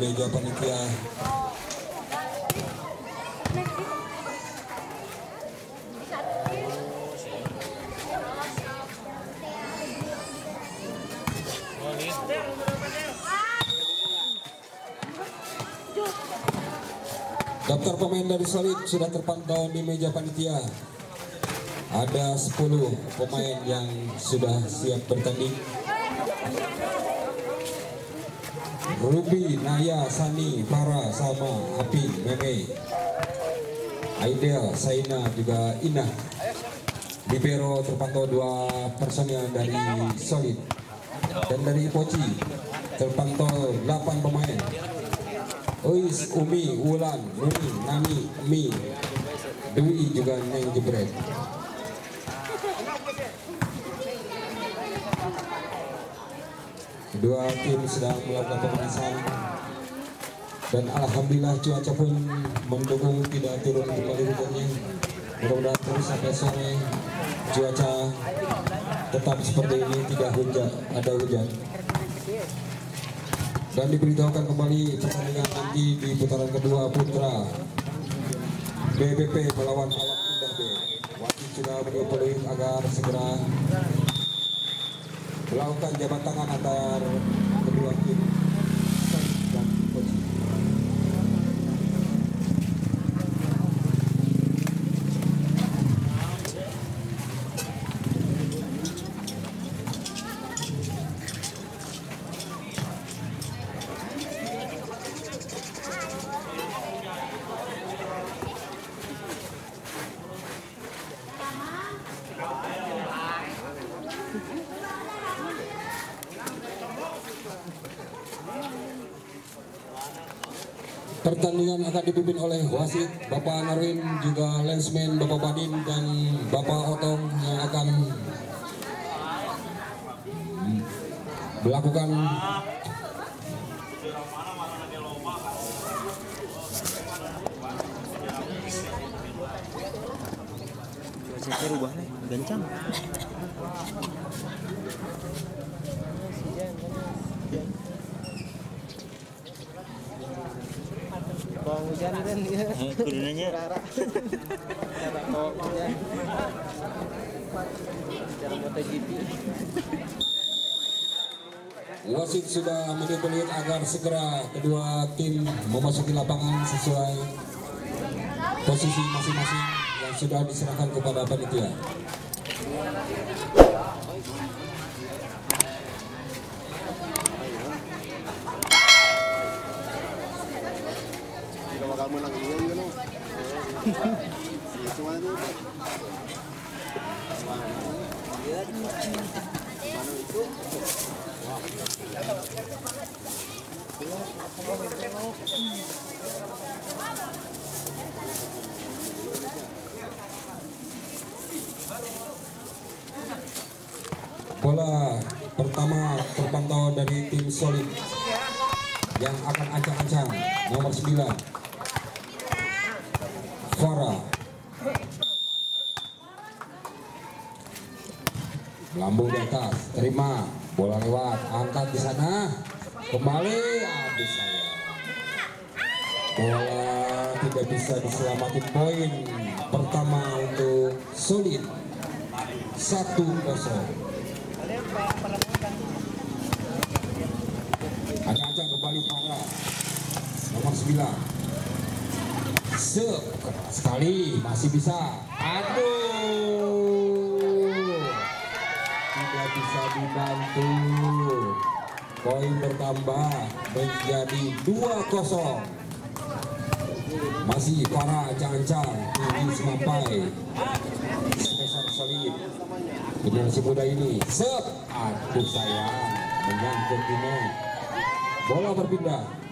meja panitia. Daftar pemain dari Solid sudah terpantau di meja panitia. Ada 10 pemain yang sudah siap bertanding. Ruby, Naya, Sani, Farah, Salma, Api, Meme, Aidel, Saina, juga Inah. Libero terpantau 2 personil dari Solid. Dan dari Poci terpantau 8 pemain. Ois, Umi, Wulan, Nuni, Nani, Mi, Dwi, juga Neng Jebret. Kedua tim sedang melakukan pemanasan dan alhamdulillah cuaca pun mendukung, tidak turun kembali hujannya. Mudah-mudahan terus sampai sore cuaca tetap seperti ini, tidak ada hujan. Dan diberitahukan kembali pertandingan nanti di putaran kedua putra BBP melawan Awak Indah B. Wasit sudah menyebut agar segera melakukan jabat tangan antar kedua tim dan coach. Pertandingan akan dipimpin oleh wasit Bapak Narwin, juga lensman Bapak Badin dan Bapak Otong yang akan melakukan cuaca rubah nih, gancang. Bang hujan kan dia. Kudunanya. Cara MotoGP. wasit sudah menyebut agar segera kedua tim memasuki lapangan sesuai posisi masing-masing yang sudah diserahkan kepada panitia. Bola pertama terpantau dari tim Solid yang akan ancang-ancang, nomor 9 Farah. Melambung di atas, terima, bola lewat, angkat di sana, kembali, habis saya. Bola tidak bisa diselamatkan, poin pertama untuk Solid, 1-0. Ancang-ancang kembali Farah, nomor 9. Keras sekali, masih bisa. Aduh, tidak bisa dibantu. Poin bertambah menjadi 2-0. Masih Farah ancang-ancang, tinggi semampai. Spesial Solid. Generasi muda ini, aduh sayang, menyangkut ini. Bola berpindah.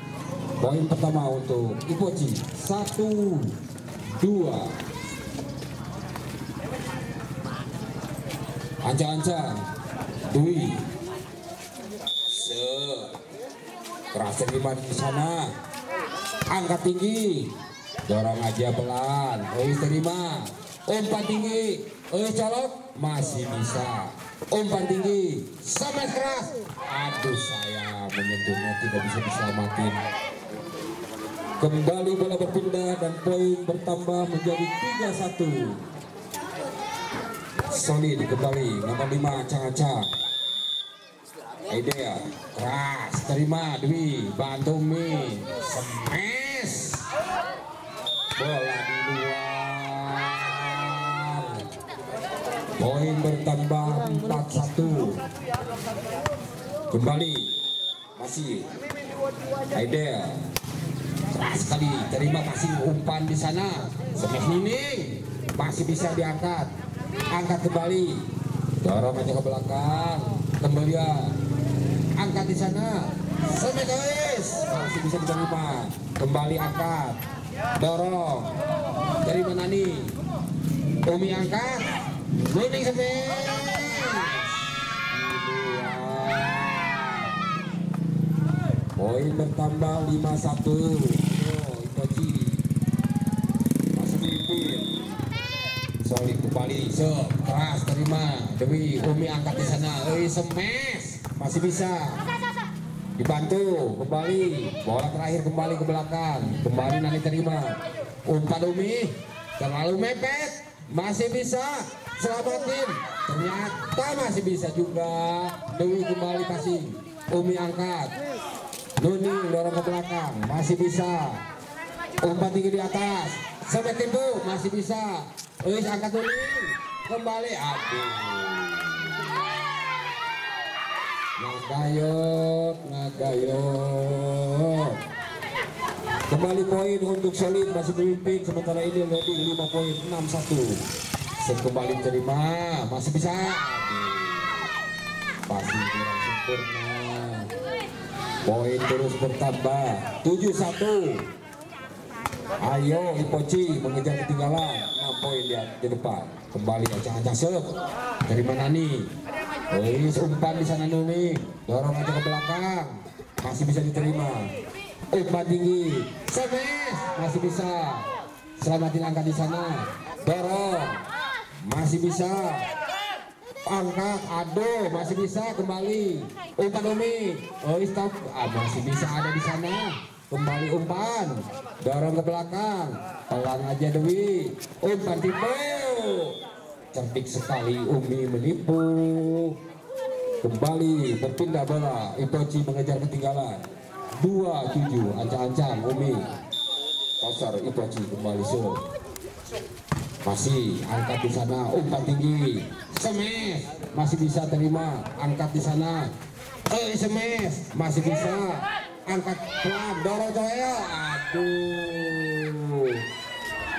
Poin pertama untuk Ipoci, 1-2. Ancang-ancang, Dwi. Keras terima di sana. Angkat tinggi. Dorong aja pelan. Terima. Umpan tinggi. Colok. Masih bisa. Umpan tinggi. Sampai keras. Aduh sayang, menyentuhnya tidak bisa diselamatin. Kembali bola berpindah dan poin bertambah menjadi 3-1. Solid kembali nomor 5 Acang-Acang. Idea keras terima Dwi, bantu Mi, smash bola di luar. Poin bertambah 4-1. Kembali masih Idea keras sekali terima, kasih umpan di sana. Smash Nining masih bisa diangkat, angkat kembali, dorong aja ke belakang, kembali ya, angkat di sana. Smash guys masih bisa diterima, kembali angkat, dorong, terima Nani, Umi angkat, Nining smash. Poin bertambah 5-1. Itochi masih memimpin. Solid kembali, keras terima Dewi, Umi angkat di sana, smash masih bisa dibantu kembali, bola terakhir kembali ke belakang, kembali Nani terima, umpan Umi terlalu mepet, masih bisa selamatin, ternyata masih bisa juga. Dewi kembali passing, Umi angkat, Nuni dorong ke belakang, masih bisa, umpan tinggi di atas, sampai timbul masih bisa. Angkat Nuni kembali, aduh, ngagayot. Kembali poin untuk Solid, masih memimpin, sementara ini lebih 5 poin, 6-1. Kembali terima, masih bisa, pasti kurang sempurna. Poin terus bertambah 7-1. Ayo Itochi mengejar ketinggalan, 6 poin di depan. Kembali Acang-Acang serve, terima Nani, umpan di sana Nuni, dorong aja ke belakang, masih bisa diterima, umpan tinggi, smash masih bisa, selamatin angkat di sana, dorong masih bisa, angkat, aduh masih bisa, kembali umpan Umi, stop, masih bisa ada di sana, kembali umpan, dorong ke belakang, pelan aja Dewi, umpan tipu, cerdik sekali Umi menipu. Kembali berpindah bola, Itochi mengejar ketinggalan 2-7. Acang-Acang Umi pasar, Itochi kembali sur, masih angkat di sana, umpan tinggi, smash masih bisa terima, angkat di sana, smash masih bisa, angkat pelan, dorong Joel, aduh,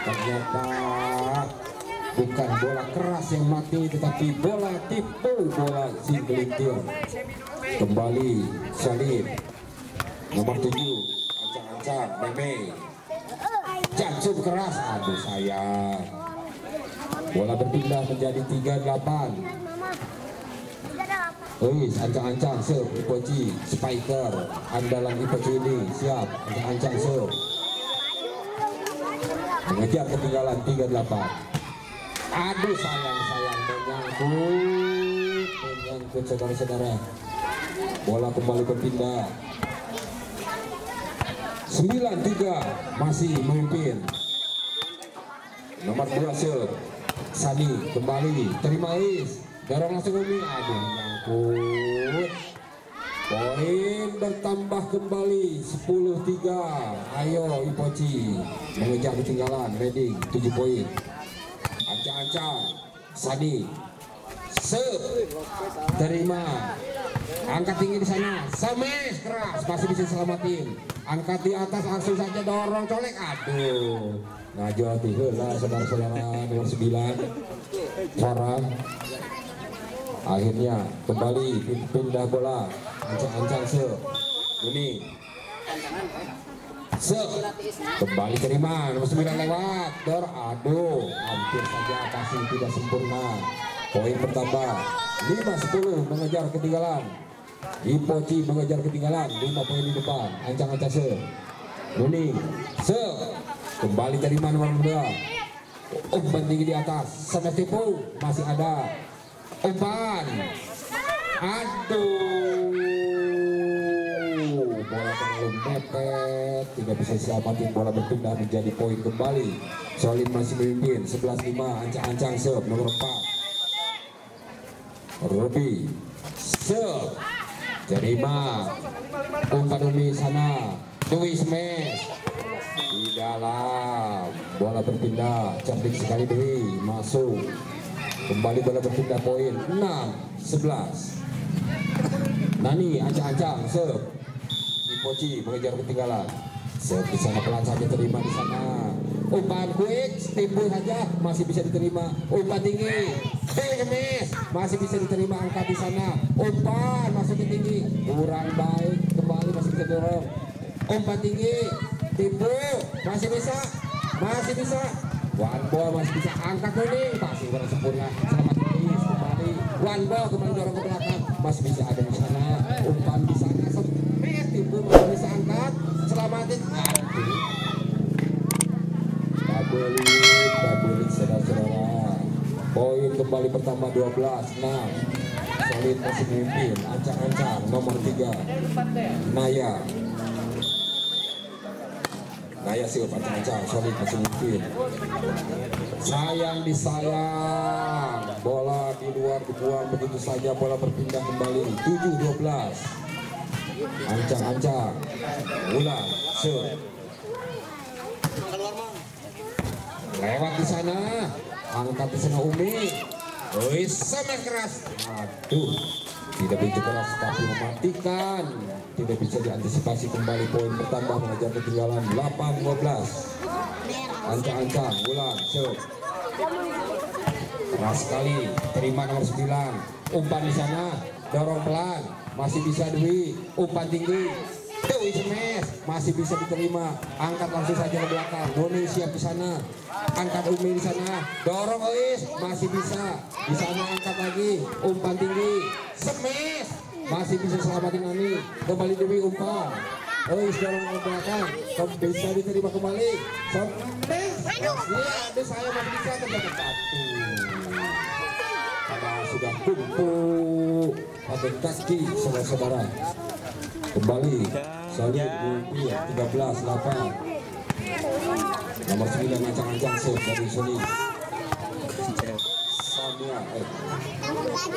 ternyata bukan bola keras yang mati, tetapi bola tipu, bola singelintir. Kembali Solid nomor 7 Acang-Acang Meme, jantung keras, aduh sayang. Bola berpindah menjadi 3-8. Acang-Acang serve, Itochi spiker andalan Itochi ini siap. Acang-Acang serve, mengejar ketinggalan 3-8. Aduh sayang menyangkut saudara-saudara. Bola kembali berpindah 9-3, masih memimpin. Nomor 2 serve, Sani kembali terima, dorong langsung Umi, aduh menyangkut. Poin bertambah kembali 10-3. Ayo Itochi mengejar ketinggalan, ready 7 poin. Acang-Acang Sani serve, terima, angkat tinggi di sana, smash keras masih bisa selamatin, angkat di atas langsung saja, dorong colek, aduh ngajoti lah saudara-saudara. Nomor 9 Farah akhirnya kembali pindah bola. Acang-Acang serve, ini kembali terima, nomor 9 lewat, aduh hampir saja passing tidak sempurna. Poin bertambah 5-10, mengejar ketinggalan. Itochi mengejar ketinggalan 5 poin di depan. Acang-Acang serve, Nuni serve, kembali terima nomor 2, umpan tinggi di atas, sampai tipu masih ada, umpan, aduh bola terlalu mepet, tidak bisa selamatin, bola berpindah menjadi poin kembali. Solid masih memimpin 11-5. Ancang-ancang serve nomor 4. Robi serve terima, umpan Umi sana, Dwi smash di dalam, bola berpindah, cantik sekali Dwi, masuk kembali, bola berpindah, poin 6-11. Nani ancang-ancang serve, Ipoci mengejar ketinggalan, serve di sana pelan saja, terima di sana, umpan quick, timbul saja, masih bisa diterima, umpan tinggi, smash, masih bisa diterima, angkat di sana, umpan masuk ke tinggi, kurang baik, kembali masih bisa dorong, umpan tinggi, timbul, masih bisa, one ball masih bisa, angkat Nuni, masih kurang sempurna, selamat Nuni, kembali, one ball kembali dorong ke belakang, masih bisa ada di sana, umpan di sana, smash, timbul masih bisa angkat, selamatin, Babulit saudara-saudara, poin kembali bertambah 12-6. Solid masih memimpin, ancang-ancang nomor 3 Naya sih ancang-ancang, Solid masih memimpin, sayang disayang, bola di luar dibuang begitu saja, bola berpindah kembali 7-12. Ancang-ancang Wulan serve lewat di sana, angkat di sana Umi, sama keras, aduh, tidak begitu keras tapi mematikan, tidak bisa diantisipasi, kembali poin bertambah mengejar ketinggalan 8-12. Ancang-ancang Wulan serve keras sekali, terima nomor 9, umpan di sana, dorong pelan, masih bisa Dwi, umpan tinggi, Dwi smash, masih bisa diterima, angkat langsung saja ke belakang, Noni siap di sana, angkat Umi di sana, dorong Ois, masih bisa di sana, angkat lagi, umpan tinggi, smash, masih bisa selamatin Nani, kembali Dewi umpan, Ois dorong ke belakang, bisa diterima kembali, smash, lihat saya masih bisa terdapat satu, karena sudah kumpul pada kaki saudara-saudara, kembali Solid 13-8. Nomor 9 ancang-ancang serve dari Solid, Samia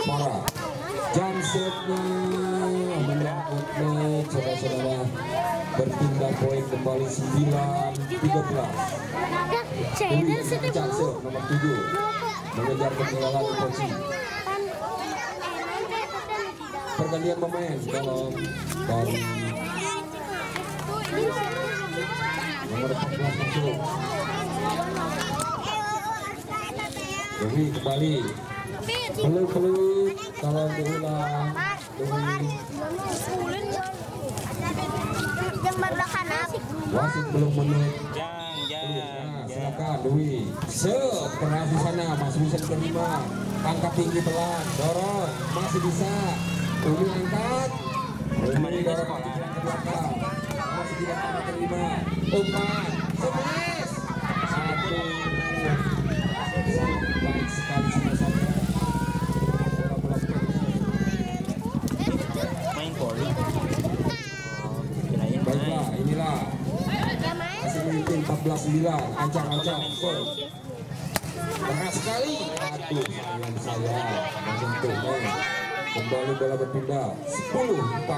Mara, jam serve-nya menyangkut net, saudara-saudara, berpindah poin kembali 9-13. Dewi ancang-ancang serve nomor 7 mengejar ketinggalan Ipoci. Pergantian pemain dalam dari nomor 14 masuk. Dewi kembali, peluk kalau diulang. Wasit belum menit. Silakan Dewi. Keras di sana, masih bisa diterima. Angkat tinggi pelan, dorong, masih bisa. Umi angkat, Umi dorong ke belakang, masih tidak akan terima. Umpan, smash, satu, baik sekali sama-sama. Main poli. Baiklah, inilah masih memimpin 14-9, ancang-ancang. Keras sekali, aduh saya menyentuhnya. Kembali bola berpindah 10-4.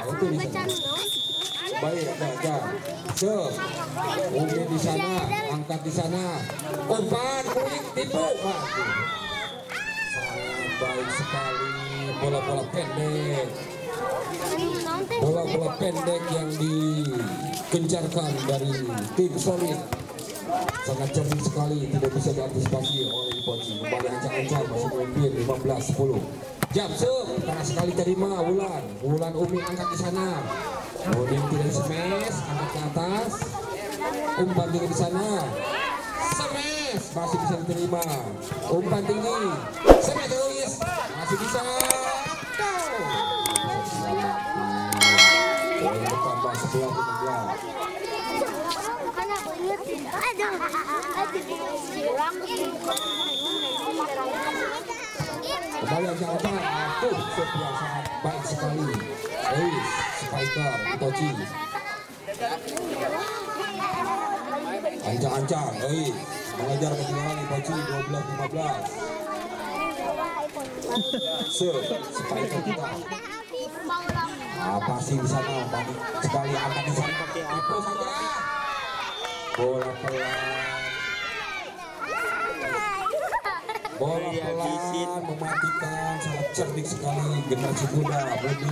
Itu di sana. Baik, Gagal. Umi di sana, angkat di sana. Umpan, kuning, tipu. Sangat baik sekali. Bola-bola pendek. Bola-bola pendek yang dikencarkan dari tim Solid. Sangat cerdik sekali, tidak bisa diantisipasi oleh Ipoci. Kembali ancang-ancang, masih memimpin 15-10. Jam serve, keras sekali terima Wulan Umi angkat di sana. Kemudian tidak smash, angkat ke atas. Umpan tinggi di sana. Smash, masih bisa diterima. Umpan tinggi. Smash terus, masih bisa. Poin bertambah 11-15. Kembali ancang-ancang, serve yang sangat baik sekali. Spiker Itochi. Ancang-ancang, mengejar ketinggalan Itochi 12-15. Spiker kita. Passing di sana, sekali angkat di sana. Itu saja. Bola pelan. Bola pelan mematikan, sangat cerdik sekali generasi muda Bodi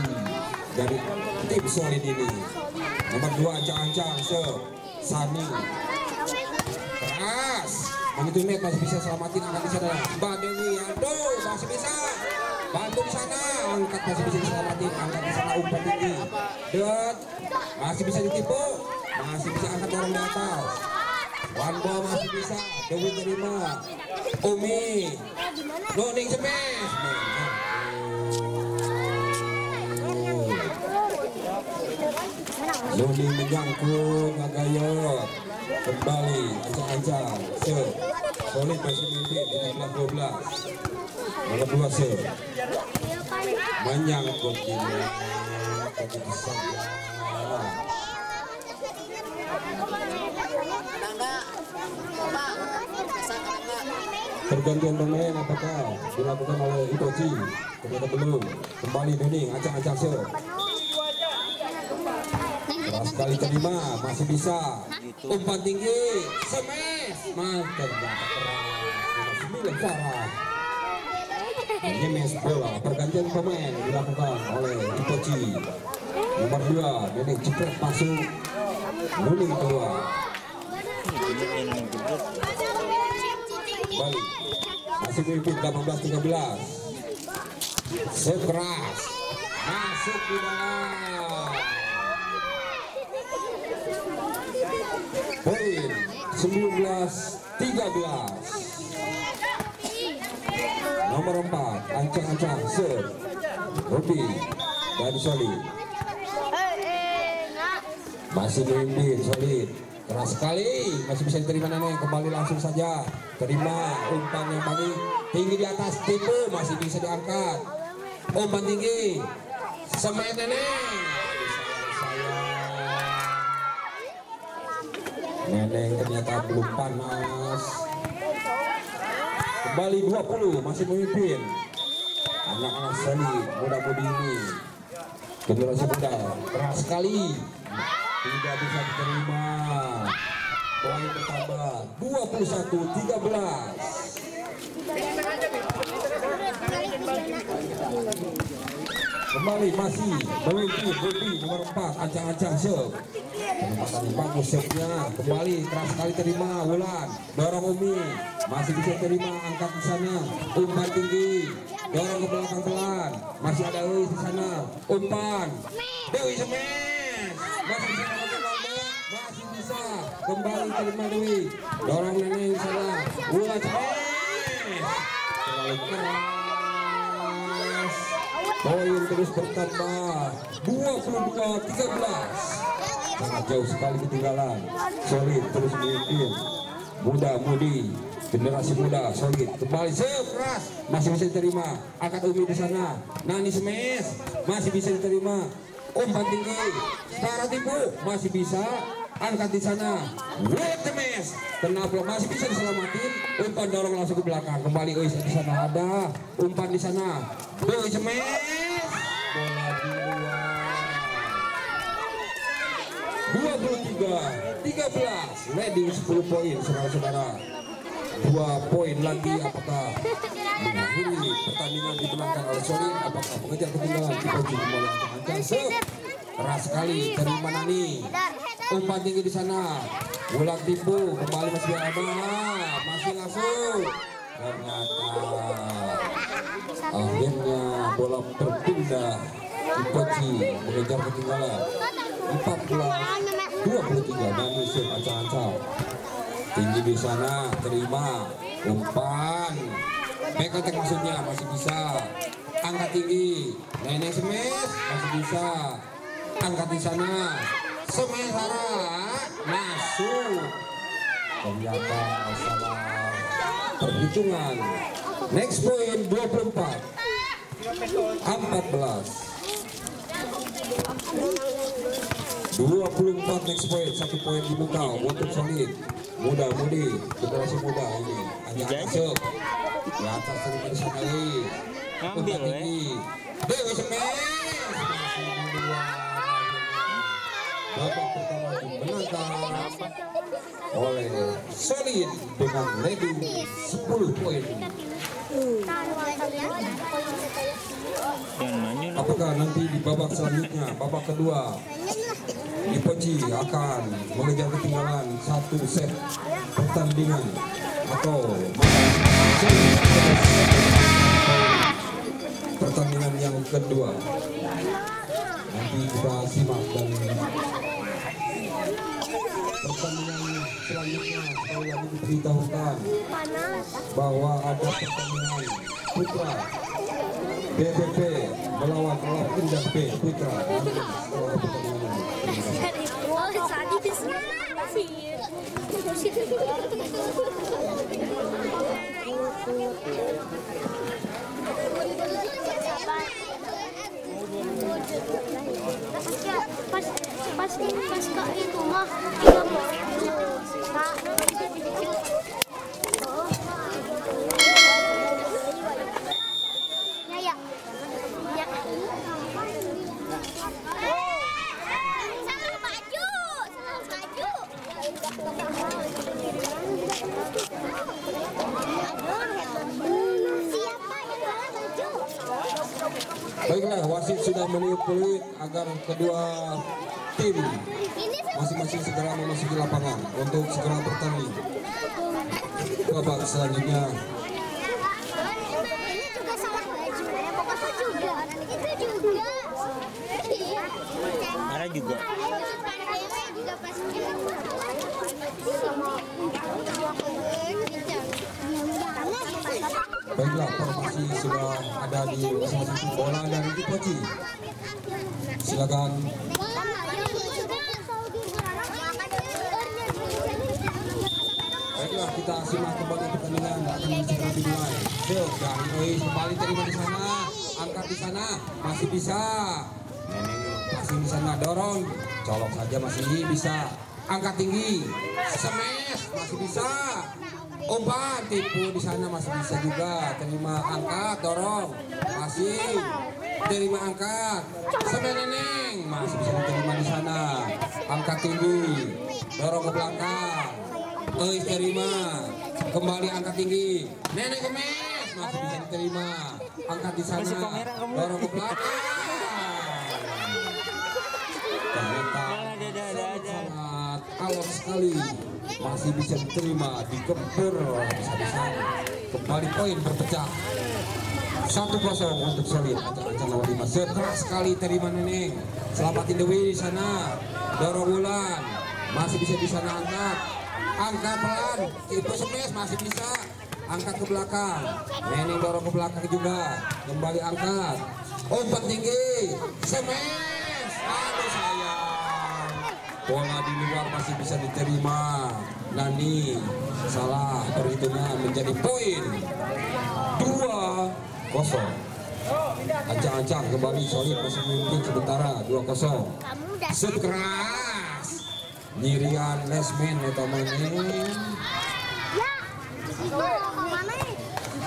dari tim Solid ini. Nomor 2 ancang-ancang Sani. Keras. Begitu net masih bisa selamatin angkat di sana. Mbak Dewi, aduh masih bisa. Bantu di sana, angkat masih bisa diselamatin, angkat di sana umpan tinggi. Dan masih bisa ditipu, masih bisa angkat orang di atas. One ball masih bisa, Dewi terima. Umi, Noning smash. Noning menyangkut, Ngagayot. Kembali, ancang-ancang. Solid masih mimpin, 15-12. Nomor 2 menyangkut ini. Pergantian pemain apakah dilakukan oleh Itochi? Ternyata belum. Kembali Noning, ancang-ancang keras sekali terima, masih bisa. Umpan tinggi, smash. Mantap, keras. 9 Farah. Ini mes bola. Pergantian pemain dilakukan oleh Itochi. Nomor 2 Noning cepet masuk. Noning keluar. Balik. Masih mimpin 18-13. Sekeras masuk di dalam. Poin 19-13. Nomor 4 ancang-ancang Rudi dan Solid. Masih mimpin Solid. Keras sekali, masih bisa diterima Neneng. Kembali langsung saja, terima umpan yang paling tinggi di atas, tipu, masih bisa diangkat. Umpan tinggi, semain Neneng. Neneng ternyata belum panas. Kembali 20, masih memimpin. Anak-anak Solid, muda-mudi ini. Generasi muda, keras sekali. Tidak bisa diterima. Poin bertambah 21-13. Kembali masih memimpin Budi nomor 4 ancang-ancang penempatan bagus setnya. Kembali keras sekali terima Wulan, dorong Umi, masih bisa terima, angkat di sana, umpan tinggi, dorong ke belakang pelan, masih ada Dewi di sana, umpan Dewi smash, masih bisa masih bisa kembali terima Dewi, dorong Neneng di sana, Wulan smash, terlalu keras. Poin terus bertambah 22-13. Sangat jauh sekali ketinggalan. Solid terus memimpin. Muda-mudi, generasi muda Solid kembali keras, masih bisa diterima. Angkat Umi di sana. Nani smash, masih bisa diterima. Umpan tinggi, Sarah tipu, masih bisa. Angkat di sana. Wait the mess. Kenapa masih bisa diselamatin? Umpan dorong langsung ke belakang. Kembali di sana ada. Umpan di sana. Dewi smash. Bola di luar. 23-13. Leading 10 poin saudara-saudara. 2 poin lagi apakah mengakhiri pertandingan dimenangkan oleh Solid? Apakah mengejar ketinggalan? Kita kembali ancang-ancang. Keras sekali dari Nani. Umpan tinggi di sana. Wulan tipu, kembali masih ada, masih langsung. Ternyata akhirnya bola berpindah. Itochi mengejar ketinggalan 14-23. Nani ancang-ancang. Tinggi di sana, terima umpan. Back attack maksudnya masih bisa. Angkat tinggi, Neneng smash masih bisa. Angkat di sana, smash masuk. Ternyata salah perhitungan. Next point 24-14. 24 next point, 1 poin dibuka untuk Solid. Muda-mudi, generasi muda ini. Hanya masuk di atas terima di sana lagi. Ngambil Dewi Semes. Babak pertama dimenangkan oleh Solid dengan leading 10 poin. Apakah nanti di babak selanjutnya, babak kedua, Ipochi akan mengejar ketinggalan 1 set pertandingan atau pertandingan yang kedua? Nanti kita simak dan pertandingan selanjutnya sekali lagi diberitahukan bahwa ada pertandingan putra BBP melawan Indah B putra. Pas ke itu mah Baiklah, wasit sudah meniup peluit agar kedua tim masing-masing segera memasuki lapangan untuk segera bertanding. Babak selanjutnya. ini juga salah baju, pokoknya juga itu juga. Ada juga. Baiklah, formasi sudah ada di masing-masing bola dari Ipochi. Silakan. Baiklah, kita simak kembali pertandingan akan segera dimulai. Dari Ois kembali terima di sana, angkat di sana, masih bisa. Neneng masih di sana dorong, colok saja masih bisa. Angkat tinggi, smash masih bisa. Umpan tipu di sana masih bisa juga. Terima, angkat, dorong, masih terima, angkat. Smash Neneng masih bisa diterima di sana. Angkat tinggi, dorong ke belakang. Terima, kembali angkat tinggi. Neneng kemes masih bisa diterima. Angkat di sana, dorong ke belakang. Ternyata sangat alot sekali, masih bisa diterima, dikepur bisa kembali poin berpecah 1-0 untuk Solid. Ancang lawan 5 set keras sekali terima Neneng, selamatin Dewi di sana, dorong Wulan masih bisa di sana, angkat pelan, itu smash masih bisa, angkat ke belakang, Neneng dorong ke belakang juga, kembali angkat, umpan tinggi, smash, aduh sayang. Bola di luar masih bisa diterima. Nani salah perhitungan menjadi poin 2-0. Ancang-ancang kembali Solid masih memimpin sementara 2-0. Set keras. Nyirian Lesmen teman ini.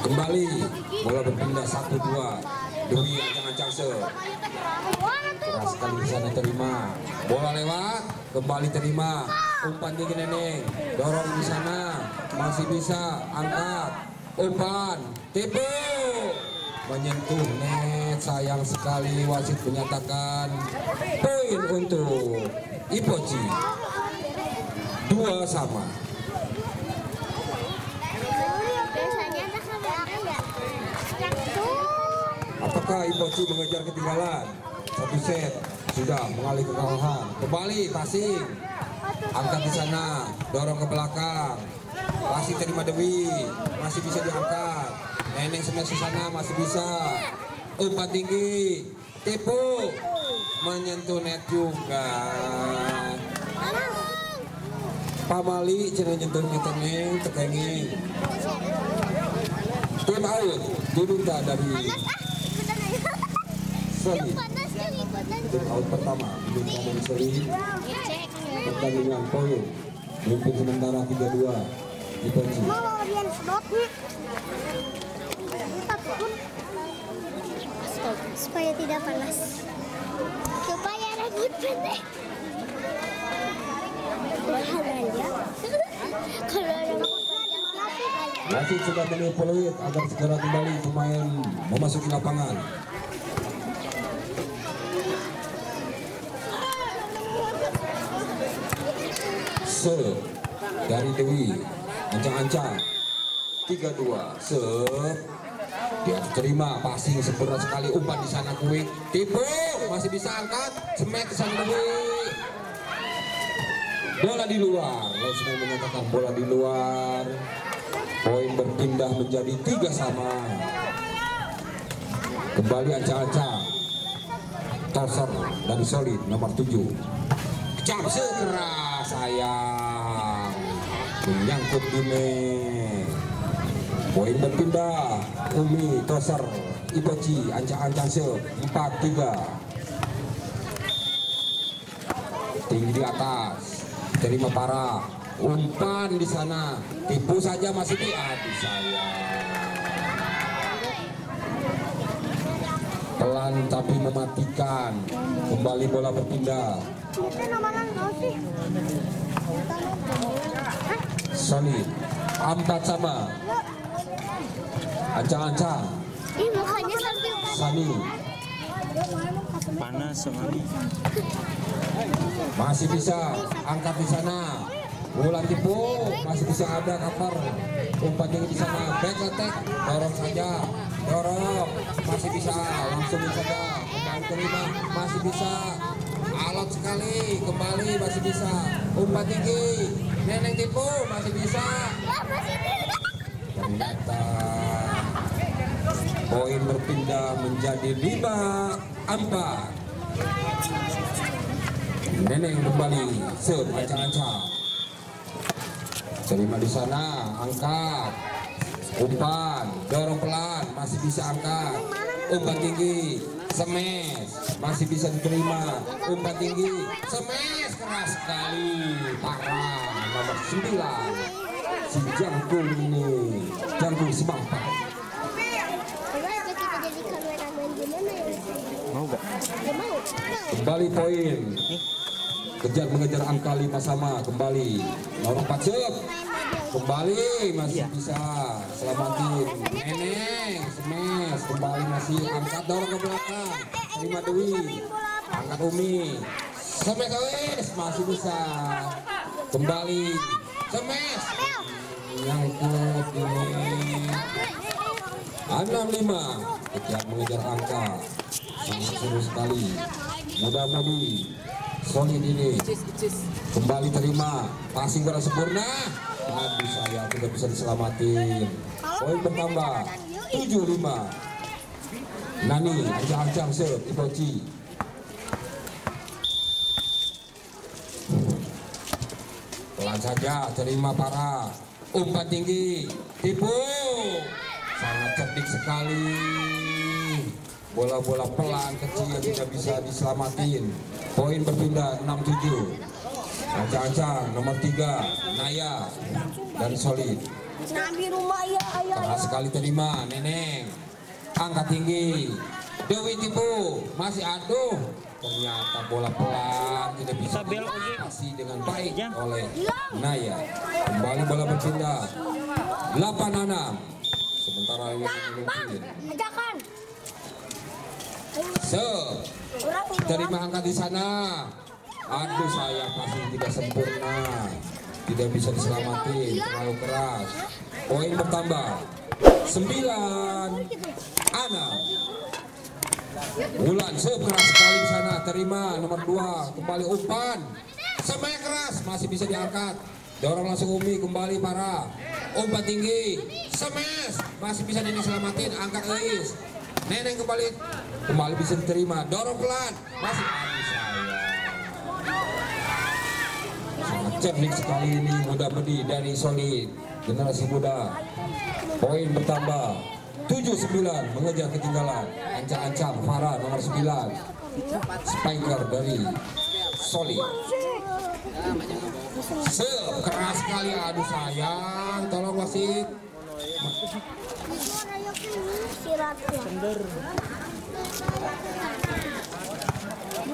Kembali bola berpindah 1-2. Dewi ancang-ancang keras sekali di sana terima. Bola lewat, kembali terima. Umpan tinggi Neneng, dorong di sana, masih bisa angkat. Umpan, tipu, menyentuh net. Sayang sekali, wasit menyatakan poin untuk Ipochi. 2-2. Apakah Ipochi mengejar ketinggalan? 1 set sudah mengalih kekalahan. Kembali passing, angkat di sana, dorong ke belakang, masih terima Dewi, masih bisa diangkat. Neneng smash di sana masih bisa. Umpan tinggi, tipu, menyentuh net juga. Pamali cina nyentuh net Neneng, tekenging. Tim out diminta dari Solid. Tim out pertama diminta dari seri pertandingan poin memimpin sementara 3-2 Itachi. Supaya tidak panas. Supaya rambut pendek. Kalau ada Wasit sudah menepoloid agar segera kembali pemain memasuki lapangan. Dari Dewi, ancang-ancang 3-2 dia terima passing sempurna sekali, umpan di sana Quick tipu masih bisa angkat smack ke sana Dewi, bola di luar. Lesmo menyatakan bola di luar, poin berpindah menjadi 3-3. Kembali ancang-ancang Tosser dari Solid nomor 7 kecap sekeras sayang menyangkut di net. Poin berpindah Umi Tosser Itachi ancang-ancang 4-3. Tinggi di atas terima parah, umpan di sana tipu saja masih di atas sayang. Pelan tapi mematikan. Kembali bola berpindah. Solid 4-4. Ancang-ancang Sani Panas semami. masih bisa angkat di sana. Bola tipu masih bisa ada cover. Umpan tinggi di sana. Back attack dorong saja. Dorong masih bisa langsung saja. Kembali terima masih bisa. Alot sekali kembali masih bisa. Umpan tinggi. Neneng tipu masih bisa. Ternyata poin berpindah menjadi 5-4. Neneng kembali ancang-ancang terima di sana, angkat umpan, dorong pelan masih bisa angkat, umpan tinggi smash masih bisa diterima, umpan tinggi smash keras sekali, parah nomor 9 si Jangkung ini, Jangkung Semangka. Mau gak? Kembali poin, kejar mengejar angka 5 sama. Kembali nomor 4 sep, kembali masih bisa selamatin. Neneng smash kembali masih angkat, dorong ke belakang, terima Dewi, angkat Umi smash masih bisa kembali smash nyangkut ini 6-5. Kejar mengejar angka sangat seru sekali, mudah-mudi Solid ini kembali terima passing berat sempurna. Aduh saya tidak bisa diselamatin. Poin bertambah 7-5. Nani ancang-ancang serve Itachi. Pelan saja terima parah. Umpan tinggi tipu. Sangat cerdik sekali. Bola-bola pelan kecil tidak bisa diselamatin. Poin berpindah 6-7. Ancang-ancang nomor 3 Naya dari Solid. Keras sekali terima Neneng. Angkat tinggi. Dewi tipu. Masih aduh. Ternyata bola pelan tidak bisa diatasi dengan baik oleh Naya. Kembali bola berpindah 8-6. Sementara ini memimpin. Terima angkat di sana. Aduh sayang pasti tidak sempurna, tidak bisa diselamatin, terlalu keras. Poin bertambah 9-6. Wulan keras sekali di sana, terima nomor 2 kembali umpan semakin keras masih bisa diangkat, dorong langsung Umi kembali parah, umpan tinggi smash masih bisa Neneng selamatin, angkat Eis. Neneng kembali bisa diterima, dorong pelan masih sangat cerdik sekali ini muda-mudi dari Solid generasi muda. Poin bertambah 7-9 mengejar ketinggalan. Ancang-ancang Farah nomor 9 Spiker dari Solid. Keras sekali, aduh sayang, tolong wasit. Sender.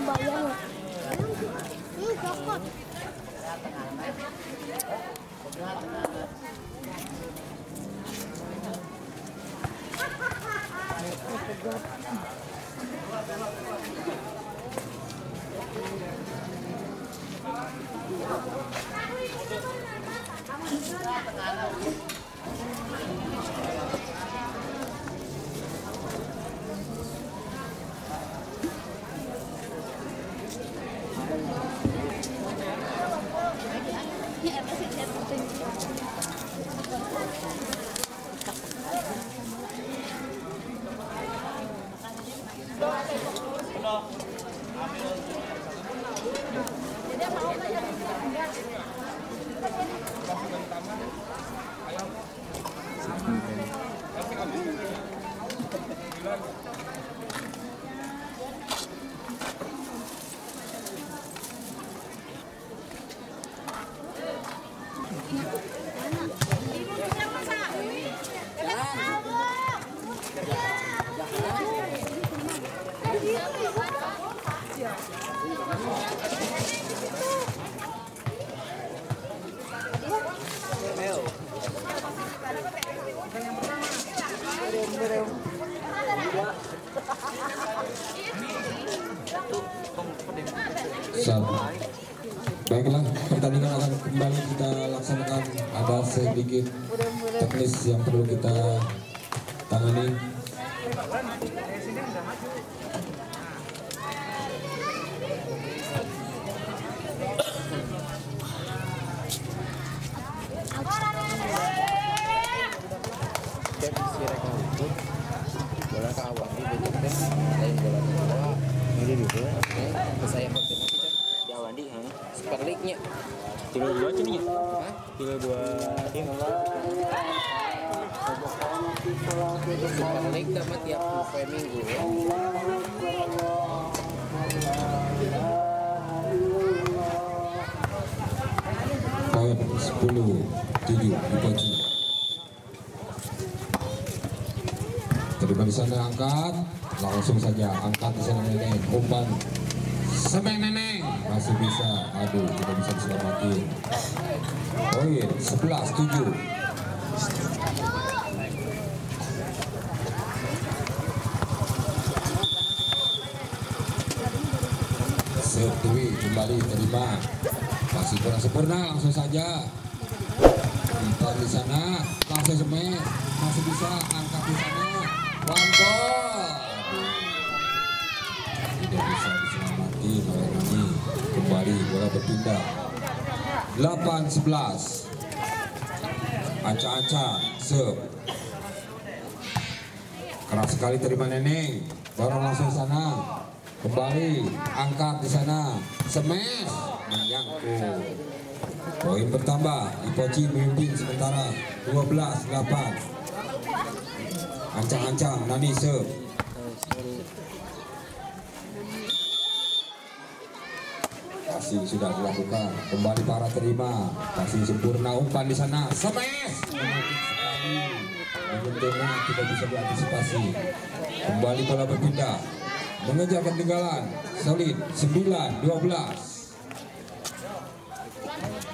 Bayang. Cokot. Baiklah, pertandingan akan kembali kita laksanakan. Ada sedikit teknis yang perlu kita tangani. Bola ke awal di betul lain bola ke bawah ini dulu ke saya konfirmasi di awal di Super League-nya kilo 2 cininya kilo 2 tim Super League dapat tiap minggu ya. Poin 10-7 dipoji. Terima di sana, angkat langsung saja, angkat di sana Neneng, umpan Semeng Neneng masih bisa, aduh tidak bisa diselamatkan. Poin 11-7. Dewi kembali terima, masih kurang sempurna, langsung saja umpan di sana, langsung Semeng masih bisa, angkat di sana. One ball. Tidak bisa diselamati oleh Nani. Kembali bola berpindah. 8-11. Anca-anca serve. Keras sekali terima Neneng. Dorong langsung sana. Kembali angkat di sana. Smash menyangkut. Poin bertambah. Ipoci memimpin sementara 12-8. Ancang-ancang Nani serve. Passing sudah dilakukan. Kembali para terima. Passing sempurna, umpan di sana. Smash. Menarik sekali. Benar-benar tidak bisa diantisipasi. Kembali bola berpindah. Mengejar ketinggalan. Solid 9-12.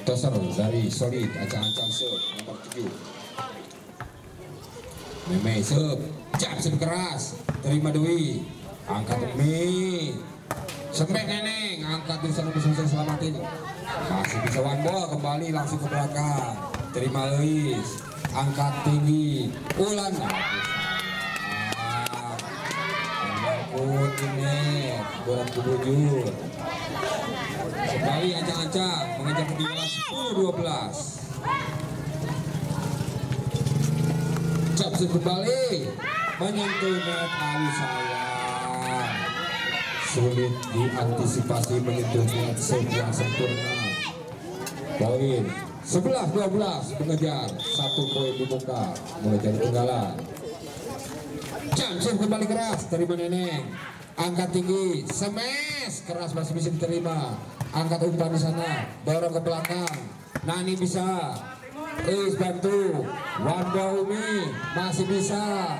Toser dari Solid. Ancang-ancang serve nomor 7. Meme serve, jab serve keras, terima Dewi, angkat Demi, Semeng Neneng, angkat di sana bisa selamatin, masih bisa one ball, kembali langsung ke belakang, terima Luis, angkat tinggi, ulan, ampun ini, bola kebujur, kembali ancang-ancang, mengejar ketinggalan 10-12. Capsir kembali menyentuh net, halus sayang, sulit diantisipasi menyentuh net yang sempurna. Poin 11-12 mengejar 1 poin dibuka, mengejar ketinggalan. Capsir kembali keras, terima Neneng, angkat tinggi, smash keras masih bisa diterima. Angkat umpan di sana, dorong ke belakang. Nani bisa, bantu. Wanda Umi masih bisa.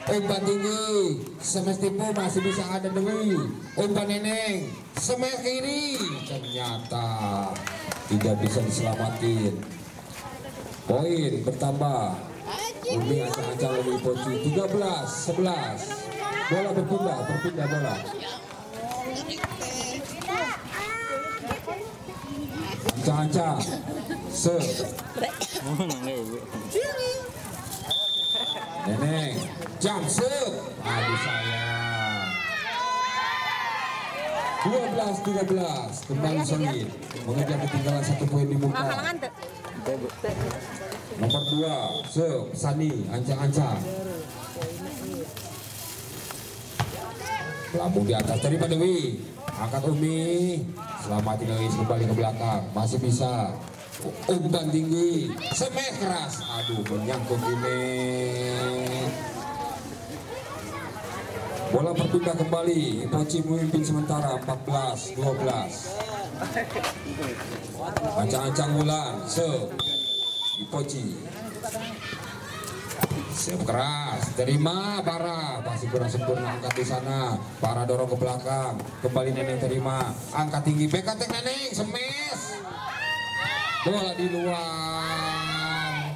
Umpan tinggi, smash tipu masih bisa ada Dewi. Umpan Neneng, smash kiri, ternyata tidak bisa diselamatin. Poin bertambah. Umi ancang-ancang lebih Poci 13-11. Bola berpindah bola. Ancang-ancang, Neneng, jump set. Aduh sayang. 12-13, kembali solid. Mengejar ketinggalan 1 poin di muka. Nomor 2, Sani, ancang-ancang. Lambung di atas dari Pak Dewi. Angkat Umi. Selamatin Dewi kembali ke belakang. Masih bisa. Umpan tinggi. Smash keras. Aduh, menyangkut ini. Bola berpindah kembali. Poci memimpin sementara 14-12. Ancang-ancang Wulan. Poci. Siap keras, terima Para, masih kurang sempurna angkat di sana. Para dorong ke belakang, kembali Neneng terima, angkat tinggi, bekatek Neneng, smash. Bola di luar.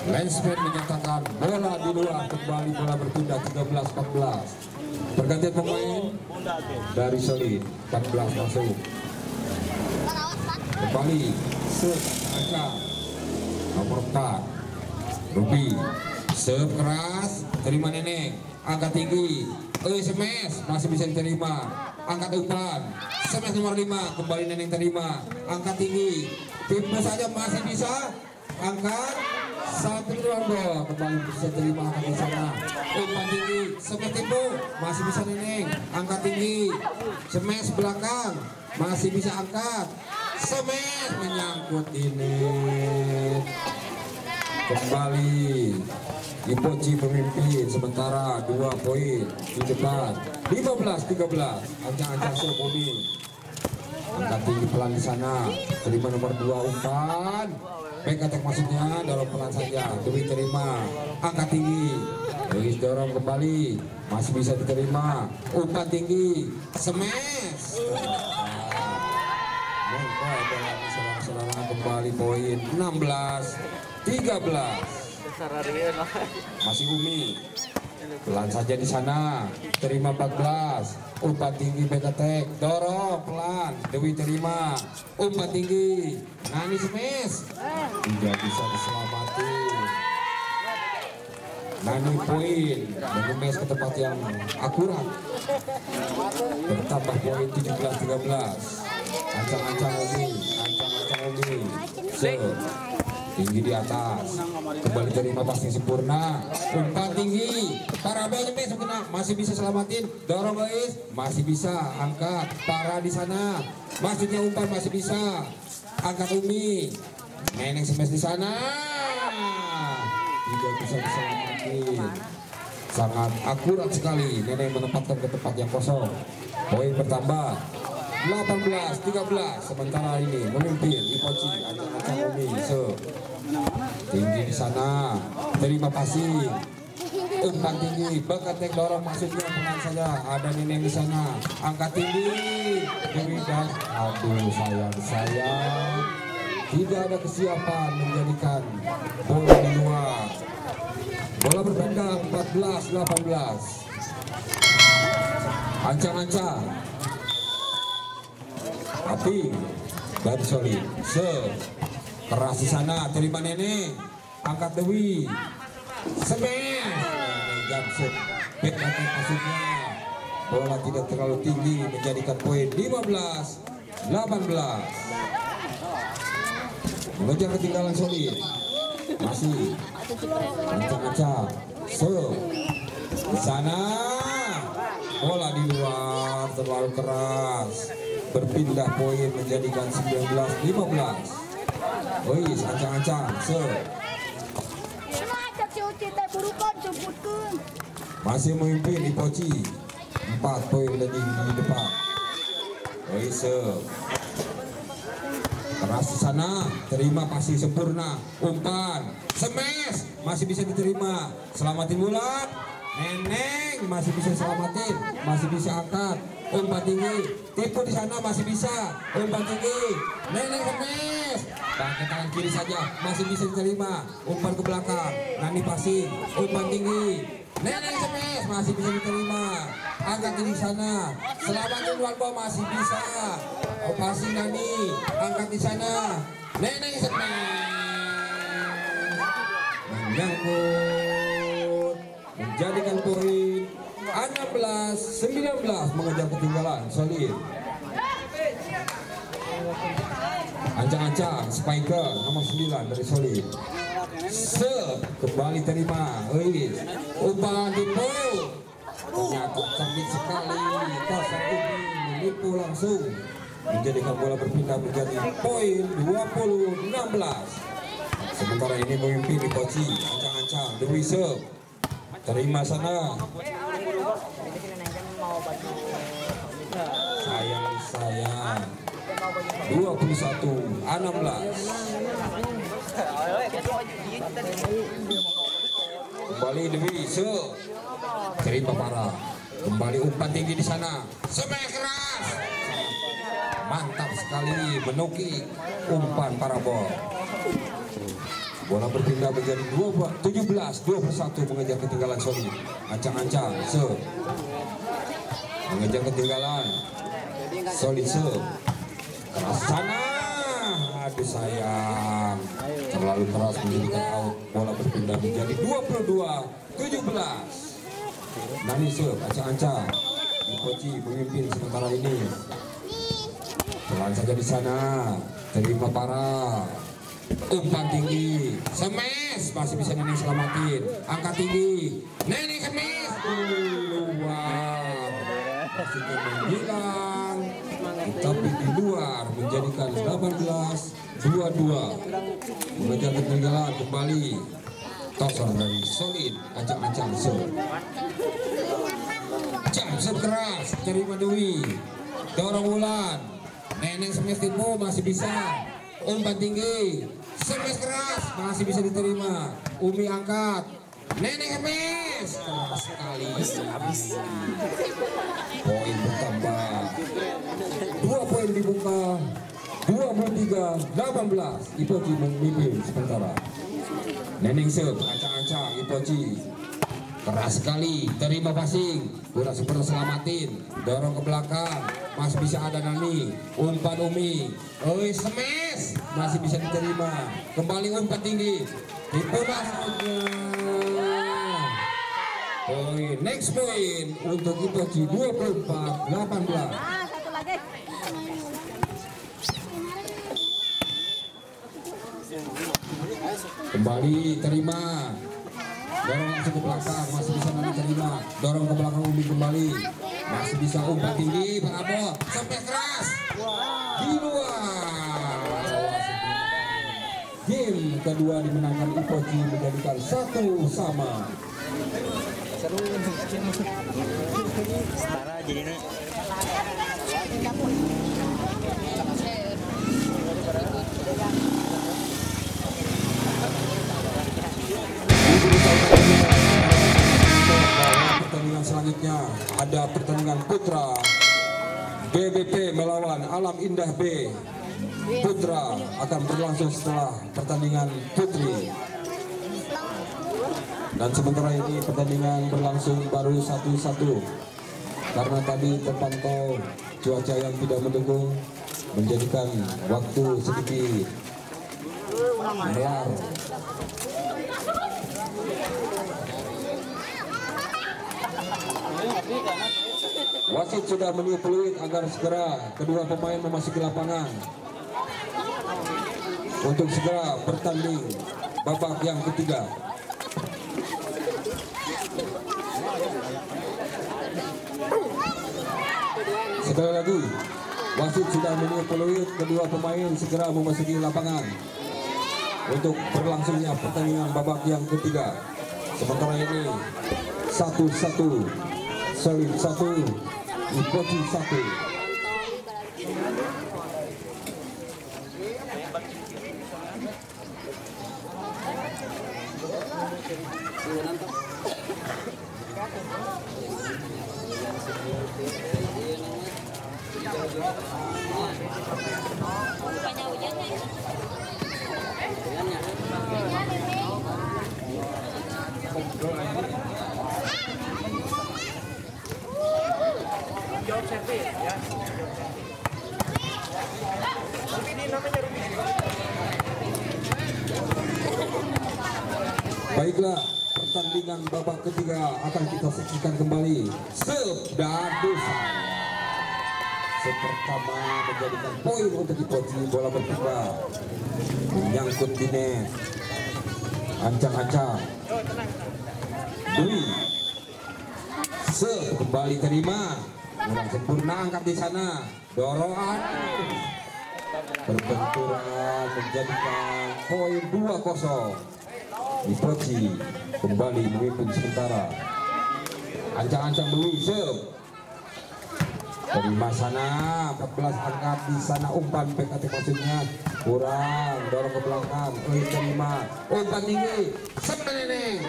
Linesman menyatakan bola di luar, kembali bola berpindah 13-14. Pergantian pemain dari Solid, 14 masuk. Kembali, Ancang. Nomor 4, Ruby. Serve keras, terima Neneng, angkat tinggi, smash masih bisa diterima, angkat umpan, smash nomor 5, kembali Neneng terima, angkat tinggi, tipu saja masih bisa, angkat, satu rondo, kembali bisa terima, angkat di sana, umpan tinggi, smash tipu, masih bisa Neneng, angkat tinggi, smash belakang, masih bisa angkat, smash menyangkut ini. Kembali Ipoci pemimpin sementara 2 poin di depan 15-13. Ancang-ancang Sokomi angkat tinggi pelan di sana, terima nomor 2 umpan, back attack maksudnya, dorong pelan saja. Dewi terima, angkat tinggi, Dewi dorong kembali, masih bisa diterima, umpan tinggi, smash. Serangan kembali poin 16-13. Masih Umi, pelan saja di sana, terima 14, umpan tinggi back attack, dorong pelan, Dewi terima, umpan tinggi, Nani smash, tidak bisa diselamati. Nani poin, mengemes ke tempat yang akurat, bertambah poin 17-13. Ancang-ancang Umi, tinggi di atas, kembali terima pasti sempurna, umpan tinggi, Para masih bisa selamatin, dorong guys, masih bisa angkat, Para di sana, maksudnya umpan masih bisa, angkat Umi, Neneng smash di sana, tidak bisa diselamatin, sangat akurat sekali, Neneng menempatkan ke tempat yang kosong, poin bertambah 18-13. Sementara ini memimpin Ipoci, ancang-ancang Umi, tinggi di sana, terima passing, umpan tinggi, bekatek dorong maksudnya pelan saja, ada Neneng di sana, angkat tinggi, Dewi dan aduh sayang, tidak ada kesiapan menjadikan bola di luar. Bola berpindah 14-18. Ancang-ancang Api dari Solid, keras di sana, terima Neneng, angkat Dewi, smash, Jamset, back attack maksudnya, bola tidak terlalu tinggi menjadikan poin 15-18. Mengejar ketinggalan Solid, masih ancang-ancang, di sana, bola di luar terlalu keras. Berpindah poin menjadikan 19-15. Wis ancang-ancang masih memimpin Ipoci 4 poin lebih di depan. Reserve keras di sana, terima pasti sempurna, umpan, smash masih bisa diterima, selamatin bola, Neneng masih bisa selamatin, masih bisa angkat, umpan tinggi, tipu di sana masih bisa, umpan tinggi, Neneng smash, pakai tangan kiri saja masih bisa diterima, umpan ke belakang, Nani passing, umpan tinggi, Neneng smash masih bisa diterima, angkat di sana, selamatin Walbo masih bisa. Passing Nani, angkat di sana, Neneng smash, menyangkut, menjadikan poin 16-19, mengejar ketinggalan solid. Ancang-ancang, spiker nomor 9 dari solid. Kembali terima, umpan tipu, ternyata cerdik sekali, Tosar Umi menipu langsung, menjadikan bola berpindah menjadi poin 20-16. Sementara ini memimpin di Poci, ancang-ancang, Dewi Serve, terima sana. Sayang, 21-16. Kembali Dewi Serve, terima parah, kembali umpan tinggi di sana, smash keras. Mantap sekali menukik umpan parabol. Bola berpindah menjadi 17-21, mengejar ketinggalan solid. Ancang-ancang mengejar ketinggalan solid keras sana. Aduh sayang, terlalu keras menjadikan out. Bola berpindah menjadi 22-17. Nani ancang-ancang, Poci memimpin sementara ini. Pelan saja di sana, terima parah, umpan tinggi, smash masih bisa Neneng selamatin, angkat tinggi, Neneng smash luar, masih menghilang, tapi di luar menjadikan 18-22, mengejar ketinggalan kembali. Tosar dari solid, ancang-ancang jam keras, terima Dewi, dorong Wulan. Neneng smash tipu masih bisa, umpan tinggi, smash keras masih bisa diterima, Umi angkat, Neneng smash keras sekali, habis. Poin bertambah, 2 poin dibuka, 23-18, Ipoci memimpin sementara. Neneng serve, ancang-ancang, Ipoci keras sekali, terima passing, bola super selamatin, dorong ke belakang, masih bisa ada Nani, umpan Umi, smash masih bisa diterima, kembali umpan tinggi, tipu masuknya. Poin, next point untuk Ipoci 24-18. Satu lagi. Kembali terima, dorong langsung ke belakang, masih bisa Nani terima, dorong ke belakang Umi kembali, masih bisa umpan tinggi, parabol, sampai keras, di luar. Game kedua dimenangkan Ipoci menjadikan 1-1. Setara jadinya. Pertandingan selanjutnya ada pertandingan putra BBP melawan Alam Indah B. Putra akan berlangsung setelah pertandingan putri. Dan sementara ini pertandingan berlangsung baru 1-1 karena tadi terpantau cuaca yang tidak mendukung, menjadikan waktu sedikit melar. Wasit sudah meniup peluit agar segera kedua pemain memasuki lapangan untuk segera bertanding babak yang ketiga. Sekali lagi, wasit sudah meniup peluit kedua pemain segera memasuki lapangan untuk berlangsungnya pertandingan babak yang ketiga. Sementara ini 1-1 Solid 1, Ipoci 1. Baiklah, pertandingan babak ketiga akan kita saksikan kembali. Serve dan dosa. Set pertama menjadikan poin untuk Ipoci. Bola berpindah menyangkut di net. Ancang-ancang Dwi. Serve kembali terima. Kurang sempurna, angkat di sana. Dorongan. Perbenturan menjadikan poin 2-0. Ipoci kembali memimpin sementara. Ancang-ancang Dwi. Serve terima sana, 14 angkat di sana, umpan PKT maksudnya kurang, dorong ke belakang, terima, umpan tinggi, Semeneneng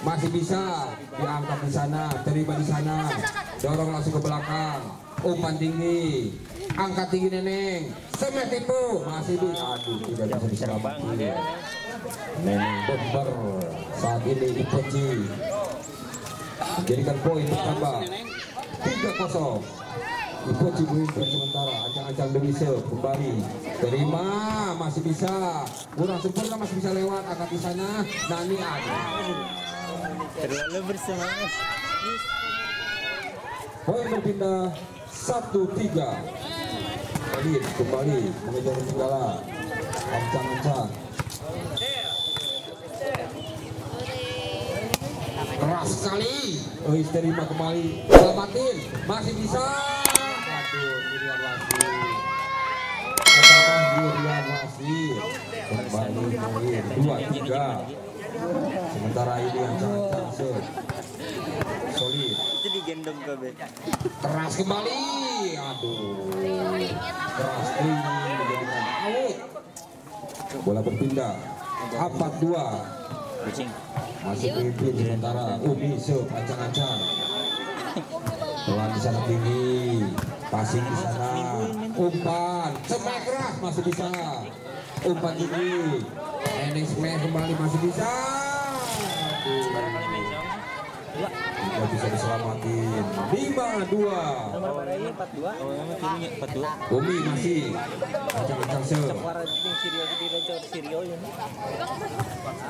masih bisa diangkat di sana, terima di sana, dorong langsung ke belakang, umpan tinggi, angkat tinggi Neneng, Semen tipu, masih bisa, aduh tidak bisa diselamatkan. Neneng bomber saat ini Ipoci menjadikan poin bertambah 3-0. Ipoci memimpin sementara. Ancang-ancang Dewi Serve kembali terima, masih bisa, kurang sempurna, masih bisa lewat, angkat di sana. Nani ada Terlalu bersemangat. poin berpindah 1-3. Kembali mengejar ketinggalan. Ancang-ancang keras sekali, terima kembali, selamatin, masih bisa. Aduh, Miriam Wasir, pertama Miriam Wasir kembali poin 2-3. Sementara ini Ancang-ancang solid, Itu digendong ke B. keras kembali, aduh, keras ini menjadikan out. Bola berpindah 4-2. Kucing. Masih memimpin sementara. Umi Serve Ancang-ancang pelan di sana tinggi, passing di sana, umpan smash keras masih bisa, umpan tinggi, Neneng smash kembali masih bisa. Tidak bisa diselamatin. 5-2. Nomor barangnya 42. Oh, yang kirinya 42. Umi masih Ancang-ancang Serve Suara di Sirio di Rancor Sirio ya.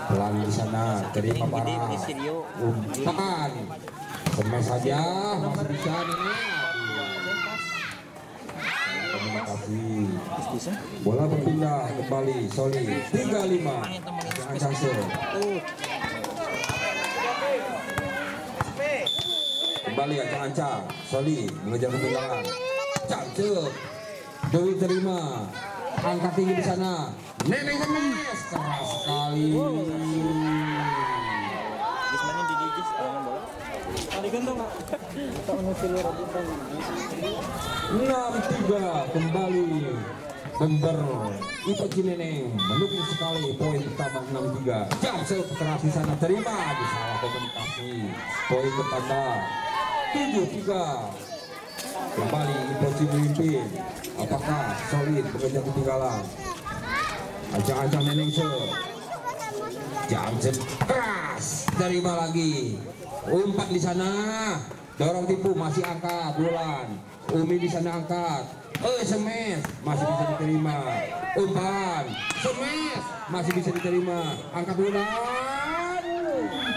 pelan di sana, terima Gede di parah, Sirio. umpan smash saja masih bisa Neneng. Terima kasih. Bisa. Bola berpindah kembali solid 3-5. Ancang-ancang Serve kembali, Ancang-ancang solid mengejar ketinggalan. Serve Dewi terima, angkat tinggi di sana, Neneng kemes keras sekali. Gismannya di Digis tangan bola. Digantong Kak. Tak menusul rebutan. 6-3 kembali. Bember Ipoci Neneng menukik sekali, poin pertama 6-3. Serve keras di sana, terima, disalah komunikasi, poin bertambah 7-3. Kembali Ipoci memimpin. Apakah solid mengejar ketinggalan? Ancang-ancang Neneng Serve, Jamset keras, terima lagi, umpan di sana, dorong tipu, masih angkat Bulan. Umi di sana angkat, smash masih bisa diterima, umpan smash masih bisa diterima, angkat Bulan,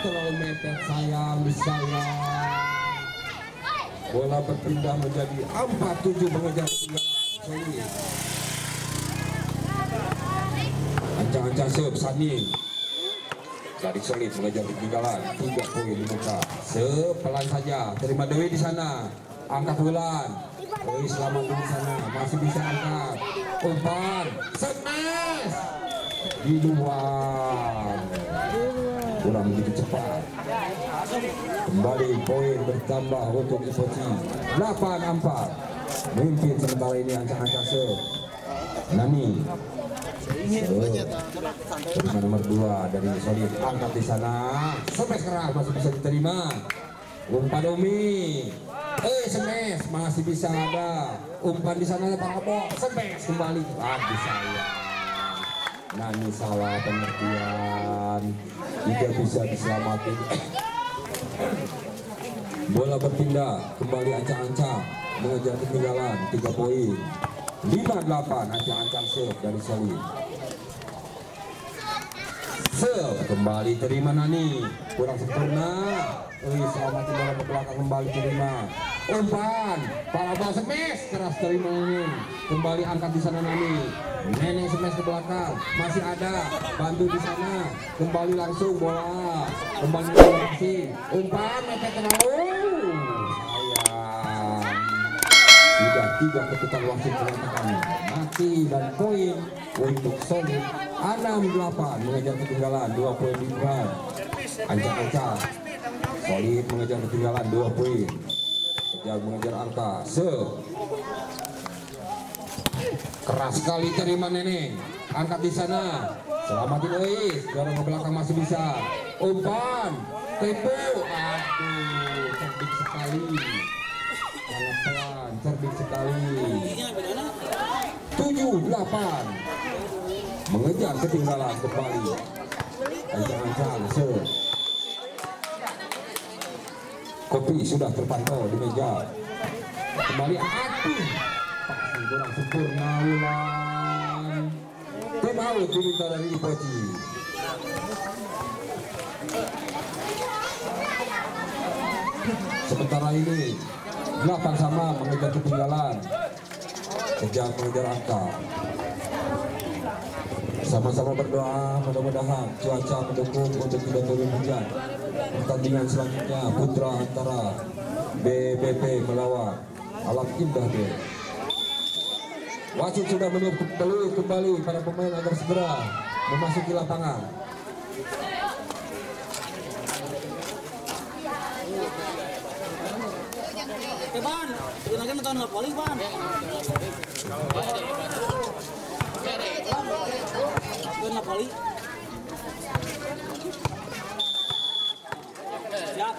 terlalu mepet, sayang. Bola berpindah menjadi 4-7 mengejar ketinggalan. Solid. Ancang-ancang Serve Saning dari solid mengejar ketinggalan 3 poin di muka. Sepelan saja, terima Dewi di sana, angkat Bulan. Dewi selamat di sana, masih bisa angkat, umpan smash di luar. kurang begitu cepat. Kembali poin bertambah untuk Ipoci 8-4. Memimpin sementara ini ancang-ancang Nani. Terima nomor 2 dari Solid, angkat di sana. Smash keras masih bisa diterima. Umpan Domi. Smash masih bisa ada. Umpan di sana Pak Abo. Smash kembali. Aduh sayang. Nani salah pengertian. Tidak bisa diselamatkan. Bola berpindah kembali ancang-ancang mengejar ketinggalan 3 poin. 5-8 ancang-ancang serve dari Solid. Serve kembali terima Nani, kurang sempurna. Selamat bola ke belakang kembali terima. Umpan para bola smash keras terima ini. Kembali angkat di sana Nani. Neneng smash ke belakang, masih ada bantu di sana. Kembali langsung bola, kembali langsung. Umpan mepet terlalu. Sudah 3 ketukan wasit mengatakan mati dan poin untuk Solid 6-8 mengejar ketinggalan 2 poin di depan. Ancang-ancang Solid mengejar ketinggalan 2 poin. Kejar mengejar angka. Keras sekali terima Neneng. Angkat di sana. Selamatin Ois. Dorong ke belakang masih bisa. Umpan. Tempo. Aduh, cerdik sekali. Sangat pelan, cerdik sekali. 7-8 mengejar ketinggalan kembali. Ancang-ancang Kopi sudah terpantau di meja. Kembali aduh, pasti kurang sempurna ulang. Tim out diminta dari Ipoci. Sementara ini 8 sama mengejar ketinggalan. Kejar mengejar angka. Sama-sama berdoa mudah-mudahan cuaca mendukung untuk tidak turun hujan. Pertandingan selanjutnya putra antara BBP melawan Alam Indah B. Wasit sudah menutup kembali para pemain agar segera memasuki lapangan. Ban, gunakan tahun nggak paling ban. Nggak paling. Siap.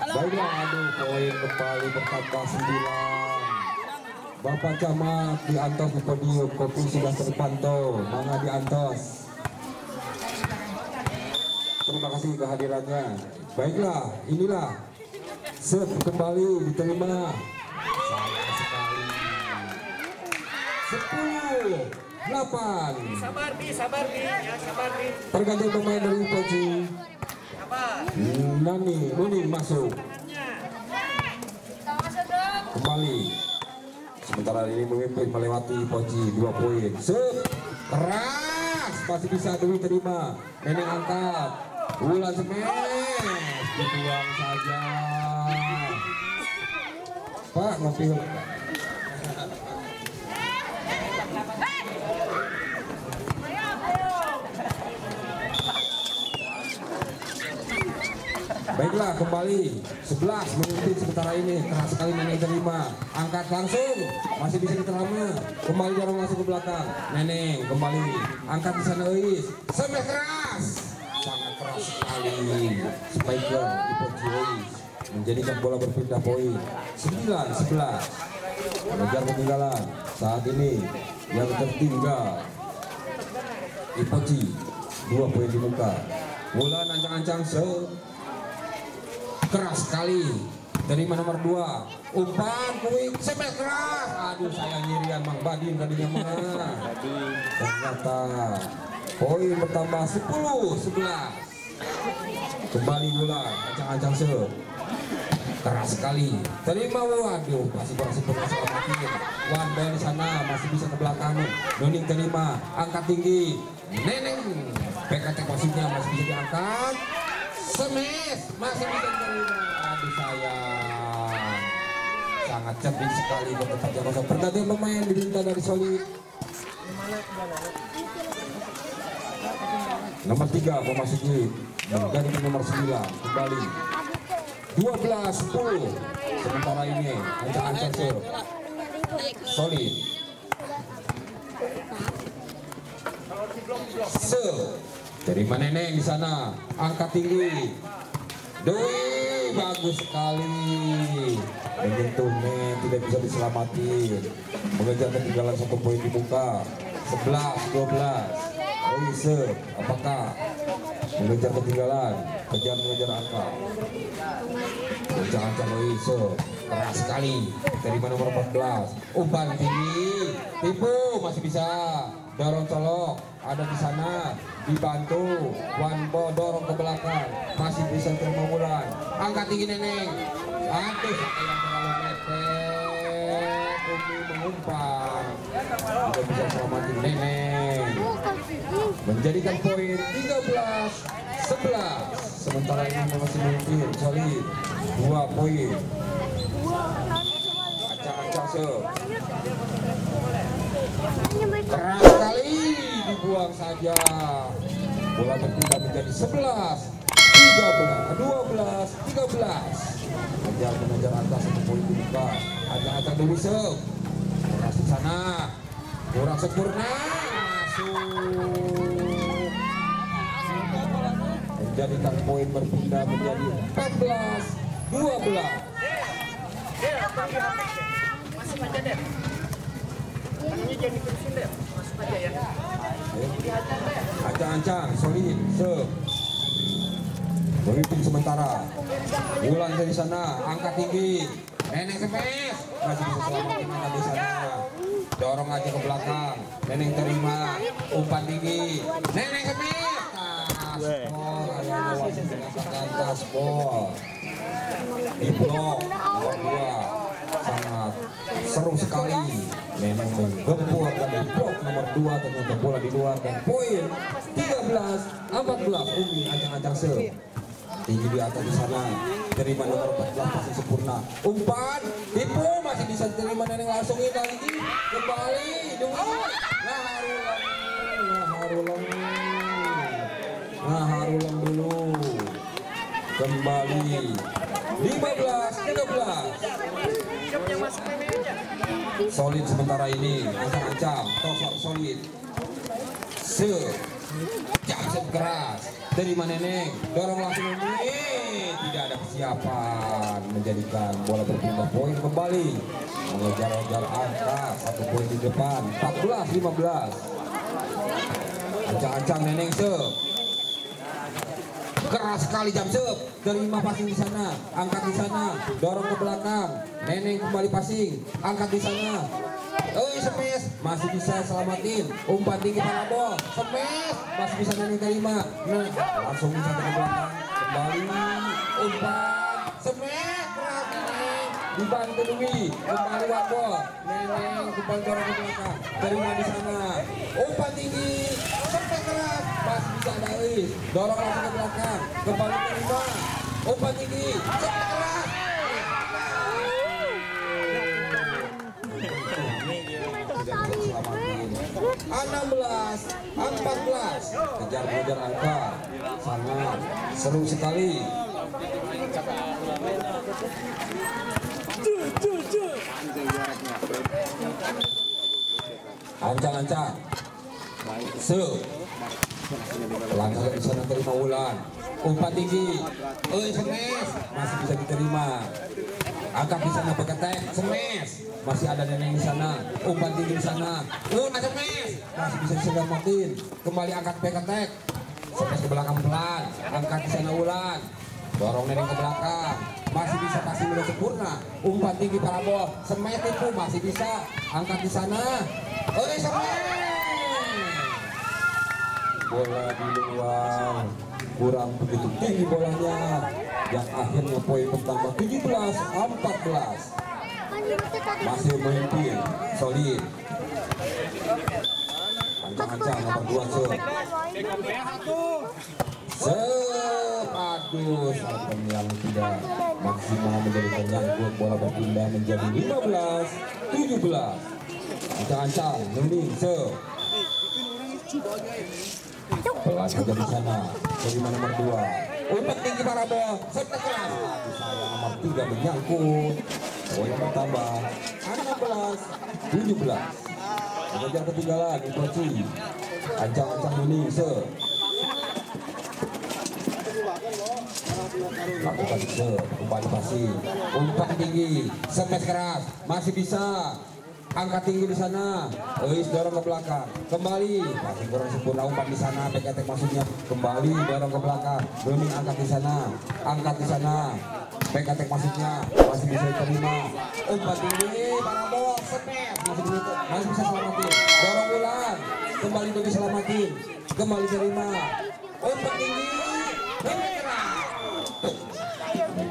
Baiklah, aduh poin kembali bertambah 9. Bapak Camat diantos di podium, Kopi sudah terpantau. Mangga diantos. Terima kasih kehadirannya. Baiklah, inilah serve kembali diterima. Sayang sekali. 10-8. Sabar bi, ya sabar bi. Pergantian pemain dari Ipoci. Nani masuk. Kembali. Sementara ini memimpin melewati Ipoci 2 poin. Serve keras, masih bisa Dewi terima. Neneng angkat. Bulan smash dibuang saja. Pak ngopi. Baiklah, kembali 11 memimpin sementara ini. Keras sekali Neneng terima. Angkat langsung, masih bisa diterima. Kembali dorong langsung ke belakang. Neneng kembali. Angkat di sana Ois. Smash keras. Sangat keras sekali. Spiker Ipoci Ois menjadikan bola berpindah poin. 9-11 mengejar ketinggalan. Saat ini yang tertinggal Ipoci 2 poin di muka. Bola ancang-ancang keras sekali dari nomor 2. Umpan quick smash keras. Aduh sayang nyirian Mang Badin tadinya mah. Ternyata poin bertambah 10-11. Kembali bola ancang-ancang keras sekali. Terima waduh masih selamatin. Wanda di sana masih bisa ke belakang. Noning terima, angkat tinggi. Neneng PKT wasitnya masih bisa diangkat. Smash masih bisa diterima. Aduh sayang, sangat cerdik sekali tetap jaga. Pergantian pemain diminta dari Solid. Nomor 3 memasuki menjadi nomor 9 kembali 12-10. Sementara ini ancang-ancang solid. Terima Neneng di sana, angkat tinggi. Doi bagus sekali. Menyentuh tidak bisa diselamatkan. Mengejar ketinggalan 1 poin di muka. 11-12. Apakah mengejar ketinggalan? Mengejar angka. Jangan keras sekali. Terima nomor 14. Umpan tinggi. Tipu masih bisa. Dorong colok. Ada di sana. Dibantu. Wanbo dorong ke belakang. Masih bisa terima Wulan. Angkat tinggi Neneng. Aduh, yang terlalu mepet. Umi mengumpan. Tidak bisa selamatin Neneng. Menjadikan poin 13-11. Sementara ini masih mungkin solid 2 poin. Acang-acang keras sekali dibuang saja. Bola berpindah menjadi 12-13. Mengejar atas 1 poin dibuka. Acang-acang dulu keras di sana. Kurang sempurna. Menjadikan poin berpindah menjadi 14-12. Masih aja deh. Tangannya jangan diterusin deh. Masuk aja ya. Ancang-ancang solid memimpin sementara. Wulan dari sana, angkat tinggi. Neneng kepes, masih bisa selamatin angkat di sana. Dorong aja ke belakang. Neneng terima, umpan tinggi. Neneng kepes. Taspol, ayahnya wasit mengatakan taspol. Di blok nomor 2. Sangat seru sekali. Neneng menggempur dari blok nomor 2, ternyata bola di luar dan poin 13-14. Umi ancang-ancang tinggi di atas di sana. Terima nomor 14 masih sempurna. Umpan tipu masih bisa diterima Neneng langsung kali ini kembali dulu. Harulang dulu kembali 15-13. Solid sementara ini ancang-ancang tosok solid. Jam keras terima Neneng, dorong langsung ini tidak ada kesiapan, menjadikan bola berpindah poin kembali. Mengejar-ngejar angka 1 poin di depan 14-15. Ancang-ancang Neneng keras sekali jam terima passing di sana, angkat di sana, dorong ke belakang. Neneng kembali passing, angkat di sana. Smash masih bisa selamatin. Umpan tinggi parabol. Smash masih bisa Neneng terima. Nah, langsung bisa ke belakang. Kembali umpan. Smash keras Neneng. Dibantu Dwi. Kembali Wabol. Neneng kembali dorong ke belakang. Terima di sana. Umpan tinggi. Smash keras. Masih bisa Dawis. Dorong langsung ke belakang. Kembali terima. Umpan tinggi. Smash keras. 16-14. Kejar-kejar angka sangat seru sekali. Ancang-ancang langkah di sana terima Wulan. Umpan tinggi. Smash masih bisa diterima. Angkat di sana beketek. Smash masih ada Neneng di sana. Umpan tinggi di sana. Smash masih bisa diselamatin. Kembali angkat beketek. Smash ke belakang pelan. Angkat di sana Wulan. Dorong Neneng ke belakang. Masih bisa kasih udah sempurna. Umpan tinggi parabol. Smash tipu masih bisa. Angkat di sana. Smash. Bola di luar, kurang begitu tinggi bolanya, yang akhirnya poin pertama 17-14. Masih memimpin solid. Ancang-ancang nomor 2 aduh, Sarpen yang tidak maksimal menjadi penyangkut. Bola berpindah menjadi 15-17. Ancang-ancang mending Pelan saja di sana. Terima nomor 2. Umpan tinggi parabol. Serta keras. Sayang nomor 3 menyangkut. Poin bertambah 16-17. Mengejar ketinggalan Itochi. Ancang-ancang ini lakukan kembali pasir. Umpan tinggi, smash keras, masih bisa. Angkat tinggi di sana. Dorong ke belakang. Kembali. Masih kurang sempurna umpan di sana. PKT maksudnya. Kembali dorong ke belakang. Blooming angkat di sana. Angkat di sana. PKT maksudnya. Masih bisa diterima. Umpan tinggi. Parabol. Smash. Masih bisa selamatin. Dorong ulang. Kembali demi selamatin. Kembali terima. Umpan tinggi.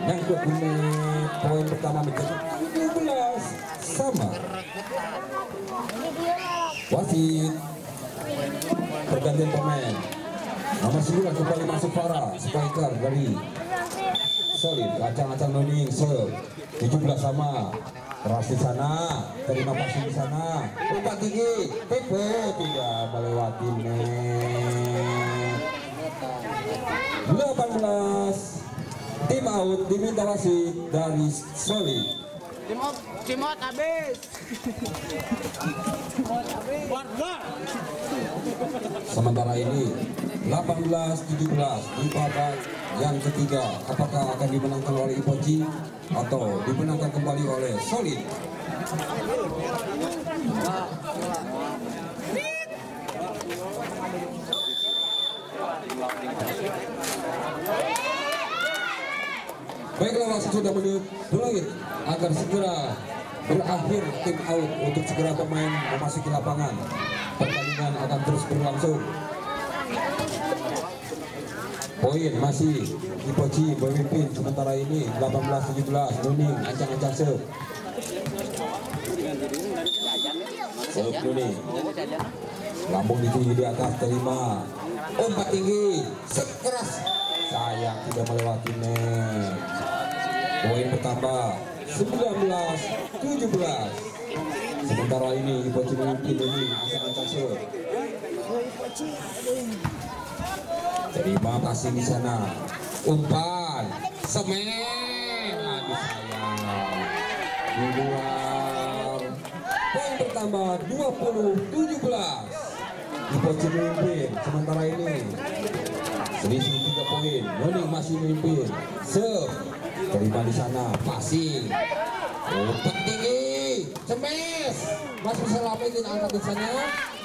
Yang menit poin pertama menjadi 17 sama. Wasit pergantian pemain. Nomor 9 kembali masuk Farah, striker dari Solid. Acang-acang noning 17 sama. Keras di sana, terima pasir di sana. Umpan tinggi, tipe tidak melewati net. 18. Tim out diminta wasit dari Solid. Cimot habis. Sementara ini 18-17 di babak yang ketiga. Apakah akan dimenangkan oleh Itochi atau dimenangkan kembali oleh Solid? Baiklah, wasit sudah menilai agar segera berakhir tim out untuk segera pemain memasuki lapangan. Pertandingan akan terus berlangsung. Poin masih Itochi memimpin sementara ini 18-17. Nuning ancang-ancang serve. Serve Nuning. Lambung ditinggi di atas, terima. Umpan tinggi, sekeras. Sayang tidak melewati net. Poin bertambah 19-17. Sementara ini Itochi memimpin ini ancang-ancang serve. Terima kasih di sana. Umpan semen. Aduh sayang. Di luar. Poin bertambah 20-17. Itochi memimpin sementara ini. Selisih 3 poin. Nuning masih memimpin. Serve. Terima di sana. Passing. Umpan tinggi. Smash. Masih bisa lapisin angkat di sana.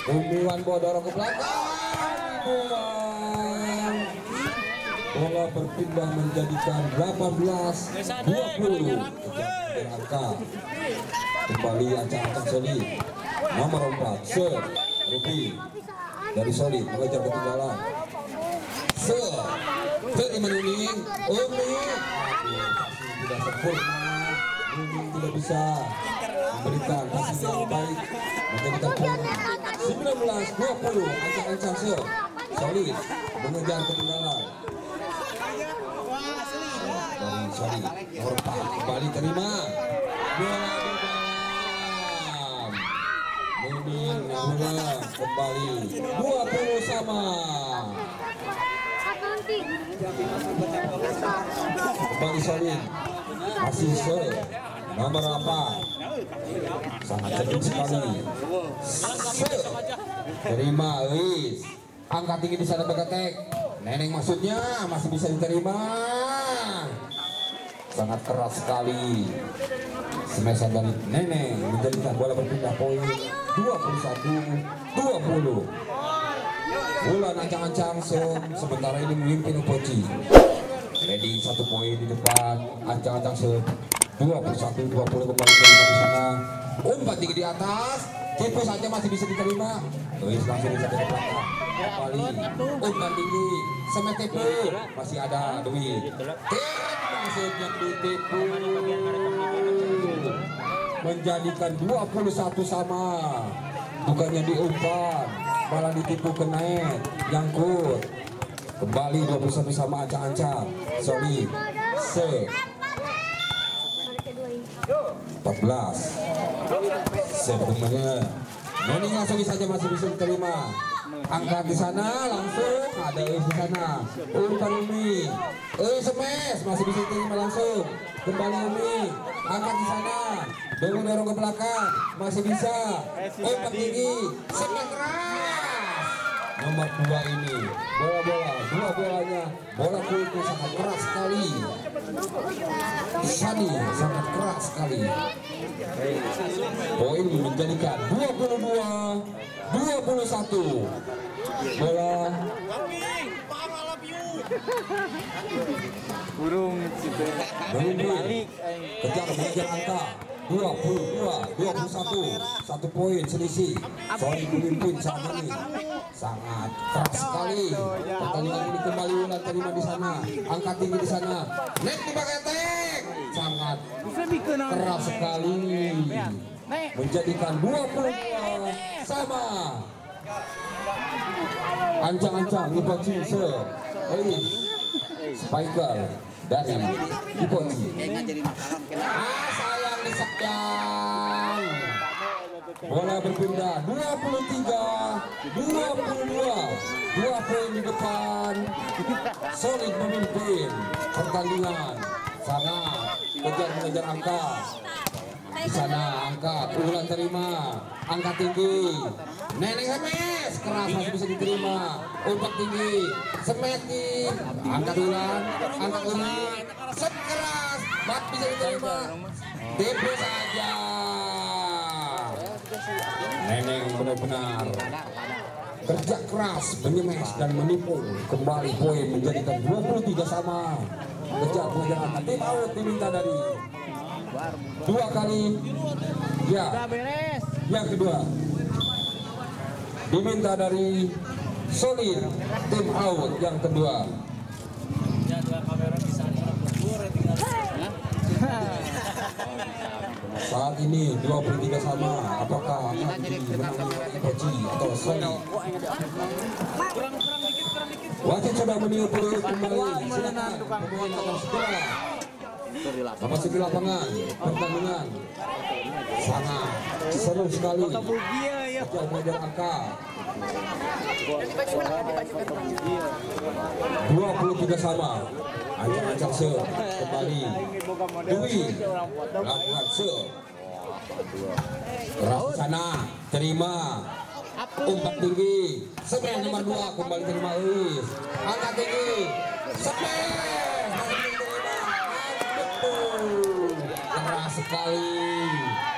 Umbiwan bola dorong ke belakang. Bola berpindah menjadikan 18-20. Angka. Kembali ancang-ancang Solid. Nomor 4. Serve. Ruby. Dari Solid mengejar ketinggalan. Terima Nuning. Tidak sempurna. Nuning tidak bisa memberikan pasir yang baik, menjadikan poin 19-20. Ancang-ancang Solid mengejar ketinggalan. Dari Solid nomor 4 kembali terima. Bola di dalam. Nuning kembali 20 sama. Kembali Solid. Masih nomor 4. Sangat cerdik sekali. Terima, angkat tinggi di sana Beketek. Neneng maksudnya masih bisa diterima. Sangat keras sekali. Smash dari Neneng menjadikan bola berpindah poin 21-20. Bulan ancang-ancang sementara ini memimpin Itochi. Ready 1 poin di depan. Ancang-ancang 21-20 kembali terima di sana. Umpan tinggi di atas. Tipe saja masih bisa diterima. Langsung bisa ke belakang. Kembali. Umpan tinggi. Smash tipe. Masih ada Dwi. Masih yang ditipu. Menjadikan 21 sama. Bukannya diumpan, malah ditipu ke net, nyangkut. Kembali 21 sama ancang-ancang. Solid. 14. Sebelumnya Nuning langsung saja masih bisa diterima. angkat di sana langsung ada di sana. Umpan Umi, smash masih bisa terima langsung. Kembali Umi, angkat di sana, dorong ke belakang masih bisa. Umpan tinggi, smash keras. Nomor 2 ini dua bolanya bola kulitnya sangat keras sekali. Sani sangat keras sekali. Poin menjadikan 22-21. Bola burung gitu balik kejar angka 22-21. 1 poin selisih. Sony memimpin saat ini. Sangat keras sekali. Pertandingan ini kembali ulang terima di sana. Angkat tinggi di sana. Net dipakai tek. Sangat keras sekali. Menjadikan 22 sama. Ancang-ancang Ipoci Spiker dari Ipoci. Sayang disekang. Bola berpindah 23-22. 2 poin di depan. Solid memimpin pertandingan. Sangat mengejar angka. Di sana angkat, unggulan terima, angkat tinggi. Neneng Hemes keras masih bisa diterima. Umpan tinggi, semeti, angkat ulang, set keras, bat bisa diterima. DP saja. Neneng benar-benar kerja keras, menyemes dan menipu. Kembali poin menjadikan 23 sama. Kejar pengejaran, tim out diminta dari 2 kali. Ya, yang kedua diminta dari Solid, tim out yang kedua. Saat ini 23 sama. Apakah akan dimenangkan Ipoci atau Solid? Wasit sudah meniup peluit kembali. Silakan pemain akan segera memasuki lapangan. Pertandingan sangat seru sekali. Sejauh mengejar angka 23 sama. Ancang-ancang se kembali. Dwi lakukan se keras sana, terima. Umpan tinggi, semen nomor 2 kembali terima Uis. Angkat tinggi, semen keras sekali,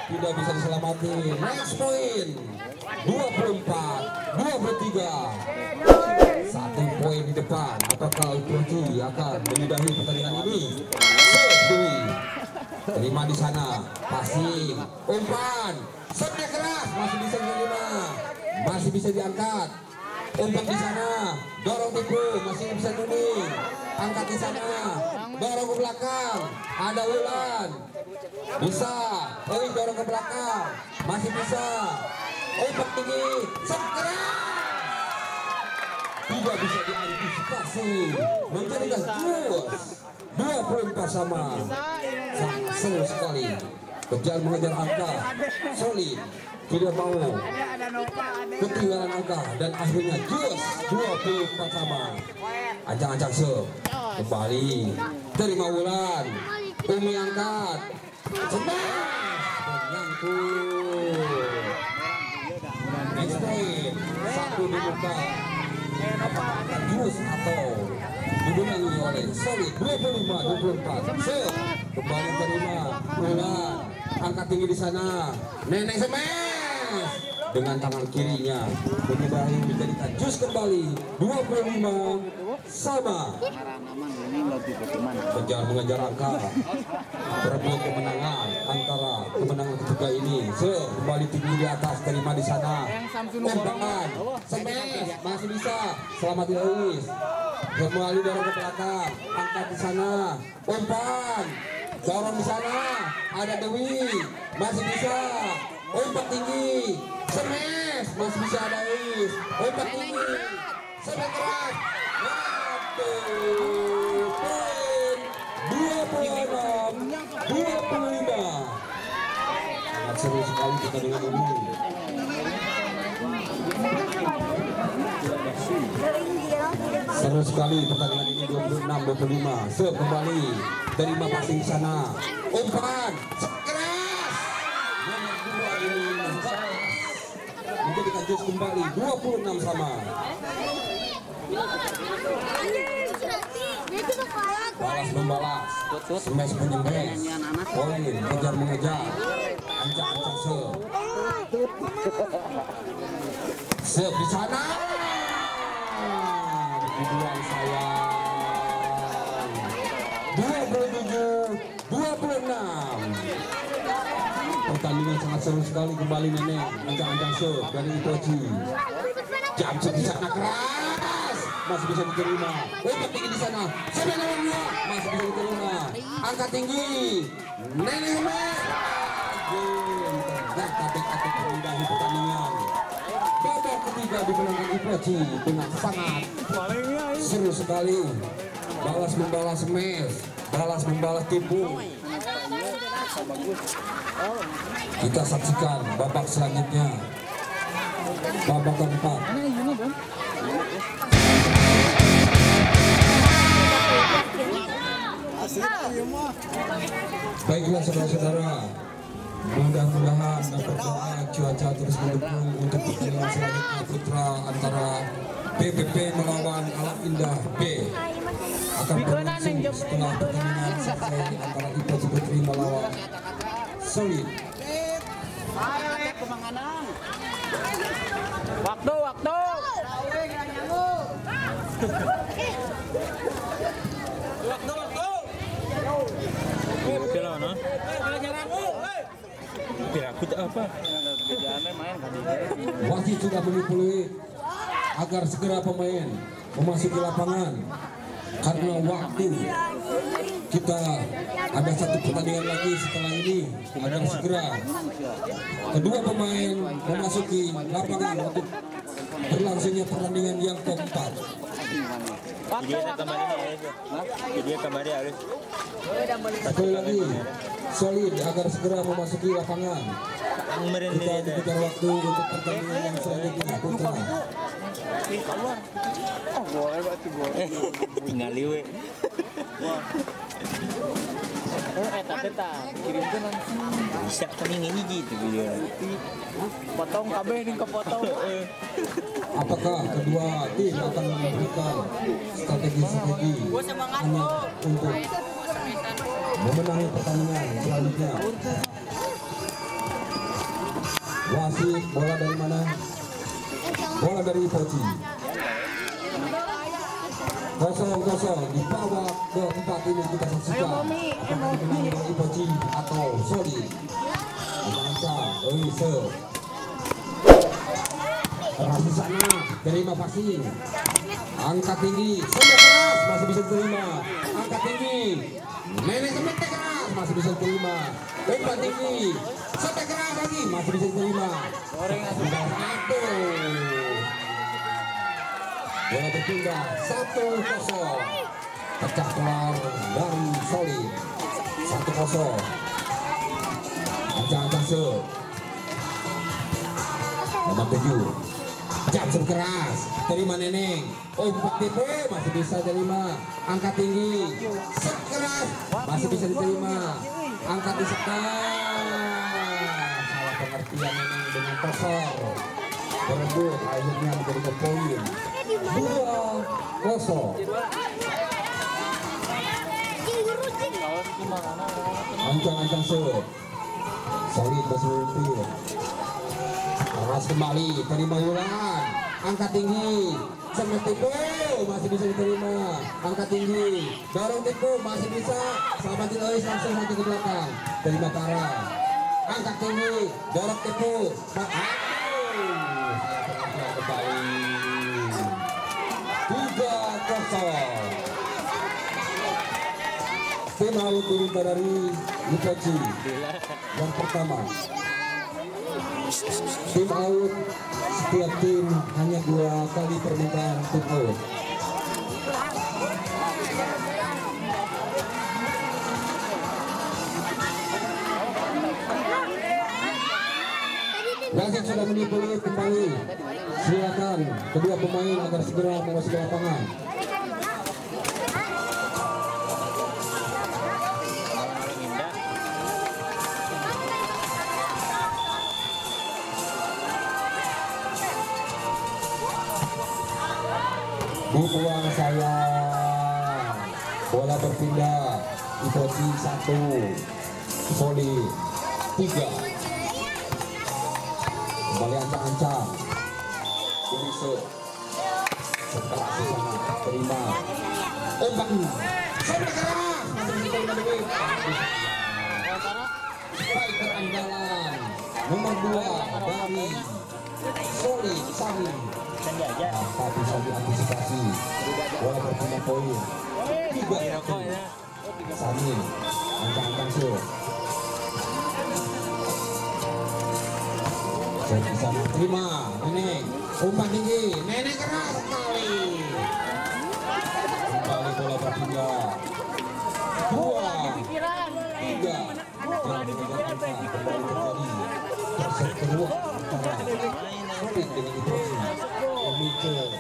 tidak bisa diselamati. Next point 24-23. 1 poin di depan. Apakah Ipoci akan menyudahi pertandingan ini? Dewi terima di sana, passing, umpan, setnya keras, masih bisa diterima, masih bisa diangkat. Umpan di sana, dorong tipu, masih bisa kuning. Angkat di sana, dorong ke belakang, ada Wulan, bisa, dorong ke belakang, masih bisa. Umpan tinggi, set keras, tidak bisa diantisipasi, menjadikan jurus 24 sama. Sangat seru sekali. Kejar mengejar angka, Solid tidak mau ketinggalan angka dan akhirnya jurus 24 sama. Ancang-ancang se kembali terima Wulan, Umi angkat, menyangkut. Next point 1 dibuka. Apakah jurus atau dimenangi oleh Solid 25-24. Kembali terima Wulan, angkat tinggi di sana. Neneng smash dengan tangan kirinya menyudahi, menjadikan jus kembali 25 sama. Kejar mengejar angka, berebut kemenangan antara kemenangan ketiga ini. Kembali tinggi di atas, terima di sana. Umpan smash masih bisa, selamat Uis. Kembali dorong ke belakang, angkat di sana, umpan, dorong di sana, ada Dewi, masih bisa, umpan tinggi, smash, masih bisa ada Uis, umpan tinggi, smash keras, poin 26-25. Sangat seru sekali kita dengan ini. Seru sekali pertandingan ini 26-25. Serve kembali, terima passing di sana. Umpan keras. Nomor 2 ini menjadikan jus kembali 26 sama. Balas membalas, smash menyemes, poin mengejar mengejar, ancang-ancang serve. Serve di sana. Dibuang sayang. 27-26. Pertandingan sangat seru sekali kembali Neneng. Ancang-ancang serve dari Itochi. Jam di sana keras. Masih bisa diterima. Umpan tinggi di sana. Sampai nomornya masih bisa diterima. Angkat tinggi. Neneng ternyata back mengundahi pertandingan. Babak ketiga dimenangkan Itochi dengan sangat seru sekali. Balas membalas smash, balas membalas tipu. Kita saksikan babak selanjutnya. Babak keempat. Baiklah saudara-saudara, mudah-mudahan dan berdoa cuaca terus mendukung untuk pertandingan selanjutnya putra antara PPP melawan Alam Indah B akan berlangsung setelah pertandingan selesai antara Itochi Putri melawan Solid. Waktu. Oke lah, no. Biar aku tak apa. Wasit sudah menipului agar segera pemain memasuki lapangan karena waktu kita ada satu pertandingan lagi setelah ini agar segera kedua pemain memasuki lapangan untuk berlangsungnya pertandingan yang keempat. Dia kembali harus. Sekali lagi, Solid agar segera memasuki lapangan. Kita diberikan waktu untuk pertandingan yang selanjutnya putra. Tinggal liwe. Bisa kami ini gitu video. Potong kabeh nih kepotong. Apakah kedua tim akan memberikan strategi-strategi hanya untuk memenangi pertandingan selanjutnya? Wasit, bola dari mana? Bola dari Itochi. 0-0 di babak keempat ini kita saksikan apakah dimenangi oleh Itochi atau Solid. Serve keras di sana, terima passing, angkat tinggi, sampai keras, masih bisa diterima, angkat tinggi, Neneng sampai keras, masih bisa diterima, umpan tinggi, sampai keras lagi, masih bisa diterima, sudah satu, bola berpindah 1-0, pecah kelar dari Solid, 1-0, ancang-ancang serve, nomor 7. Jam keras, terima Neneng, umpan tipe masih bisa terima, angkat tinggi, set keras, masih bisa diterima, angkat di sekat, salah pengertian Neneng dengan tosor, berebut akhirnya menjadi poin 2-0. Ancang-ancang serve, Solid masih memimpin. Keras kembali, terima ulang, angkat tinggi, sampai tipu, masih bisa diterima, angkat tinggi, dorong tipu, masih bisa, sahabat Tilois langsung saja ke belakang, terima ke arah, angkat tinggi, dorong tipu, kembali, 3-0. Tim out diminta dari Itochi yang pertama. Tim out, setiap tim hanya 2 kali permintaan tim out. Wasit sudah menipu kembali. Silakan kedua pemain agar segera memasuki lapangan. Dibuang saya, bola berpindah di posisi 1, volley 3, kembali ancang-ancang, Urise setelah di sana terima, umpan, sampai keras, masih bisa menemui, striker andalan nomor 2 dari Soli Sami. Tanpa bisa diantisipasi, bola berpindah poin 3-1. Sami ancang-ancang sur. Saya bisa terima, Neneng umpan tinggi, Neneng keras sekali. Kembali bola berpindah 2-3. Kembali terjadi terset kedua antara Solid dengan Iposi. Mice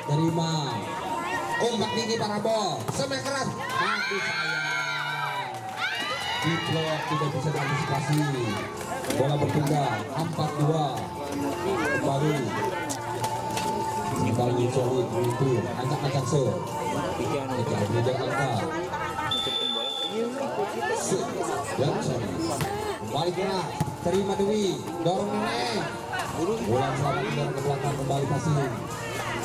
terima umpan tinggi parabol semen keras mati sayang di blok tidak bisa diantisipasi, bola berpindah 4-2. kembali Solid itu ancang-ancang se kejar angka dan sorry kembali keras terima Dewi dorong Neneng. Bola selamat ke belakang kembali passing.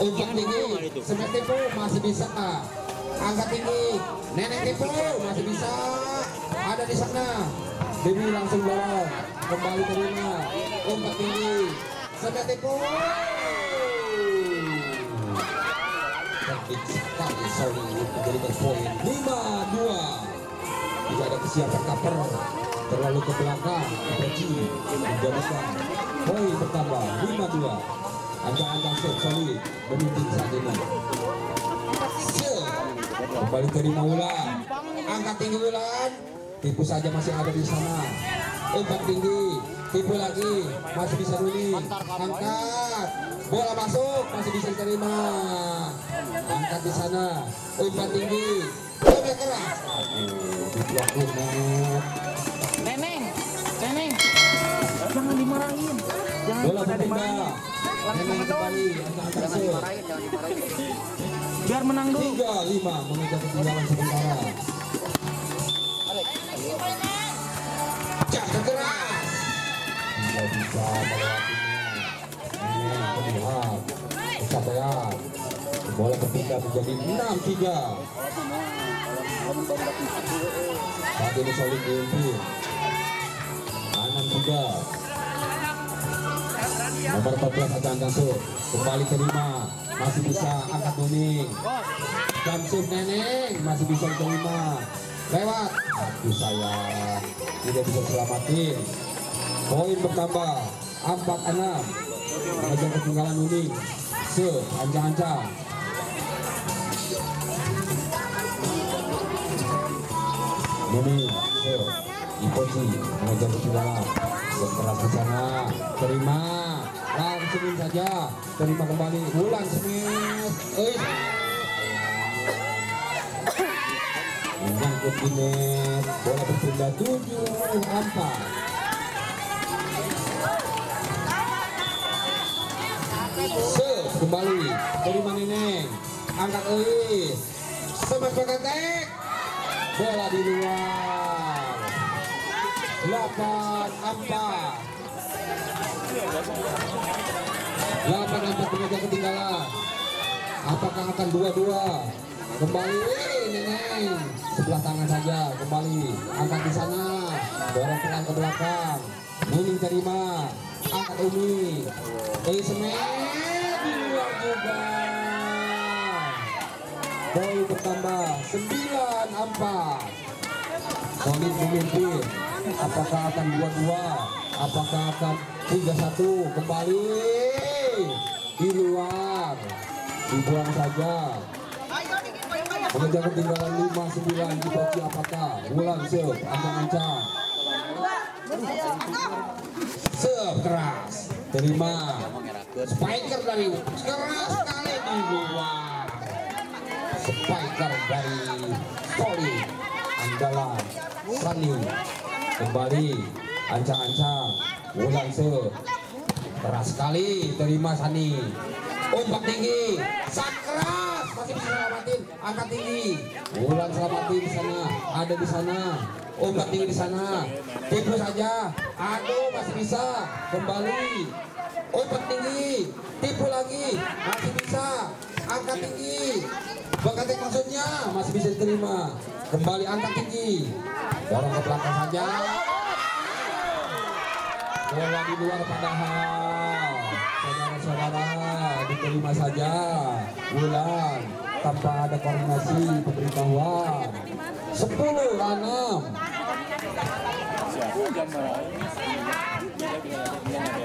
Umpan tinggi, semen tipu masih bisa. Angkat tinggi, Neneng tipu masih bisa. Ada di sana. Dewi langsung dorong, kembali terima. Umpan tinggi, semen tipu. Cantik sekali Soli menjadikan poin 5-2. Tidak ada kesiapan cover, terlalu ke belakang, Peci menjadikan poin bertambah 5-2. Ancang-ancang Solid memimpin saat ini. Kembali terima Wulan, angkat tinggi Wulan, tipu saja masih ada di sana. Umpan tinggi, tipu lagi, masih bisa Ruli, angkat, bola masuk, masih bisa diterima. Angkat di sana, umpan tinggi, bola keras. Di blok Neneng. Neneng, jangan dimarahin. Bola berpindah. Neneng kembali, ancang-ancang biar menang dulu. 3-5 mengejar ketinggalan sementara. Jangan keras. Tidak bisa melewatinya. Terlihat kesabaran. Bola berpindah menjadi 6-3. Saat ini Solid diimpin 6-3. Nomor 14 ancang-ancang sur kembali terima, masih bisa angkat Nuning. Jamsur Neneng masih bisa terima, lewat. Aduh sayang, tidak bisa selamatin. Poin bertambah 4-6. Mengejar ketinggalan Nuning. Ancang-ancang. Nuning Iposi mengejar ketinggalan. Keras ke sana, terima, langsungin saja, terima kembali, Wulan smash, menyangkut di net, bola berpindah 7-4. Kembali, terima Neneng, angkat smash berketek, bola di luar. 8-4 mengejar ketinggalan. Apakah akan 2-2? Kembali Neneng, sebelah tangan saja, kembali angkat di sana, dorong pelan ke belakang. Nuning terima, angkat Umi, di luar juga. Poin bertambah 9-4. Solid memimpin. Apakah akan 2-2? Apakah akan 3-1? Kembali di luar, dibuang saja. Mengejar ketinggalan 5-9 di Boci. Apakah Wulan ancang-ancang Keras, terima. Spiker dari keras sekali di luar. Spiker dari Solid andalan Sani kembali ancang-ancang Wulan keras sekali terima Sani. Umpak tinggi, keras masih bisa selamatin, angkat tinggi. Wulan selamatin di sana, ada di sana. Umpak tinggi di sana, tipu saja. Aduh masih bisa kembali. Umpak tinggi, tipu lagi, masih bisa. Angkat tinggi, bekatek maksudnya masih bisa diterima. Kembali angkat tinggi, dorong ke belakang saja. Bola di luar padahal, saudara-saudara diterima saja. Wulan tanpa ada koordinasi pemberitahuan. 10-6.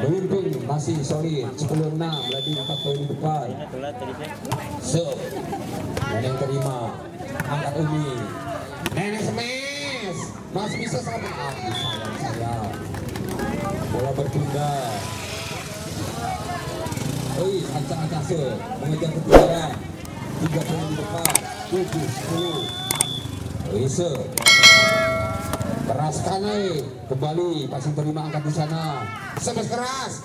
Memimpin masih Solid 10-6, lagi 4 poin di depan. Nenek terima, angkat Umi. Nenek smash, masih bisa sama. Sayang saya. Bola berpindah. Ancang-ancang mengejar ketinggalan. 3 poin di depan. 7-10. Keras kanai kembali passing terima angkat di sana. Smash keras.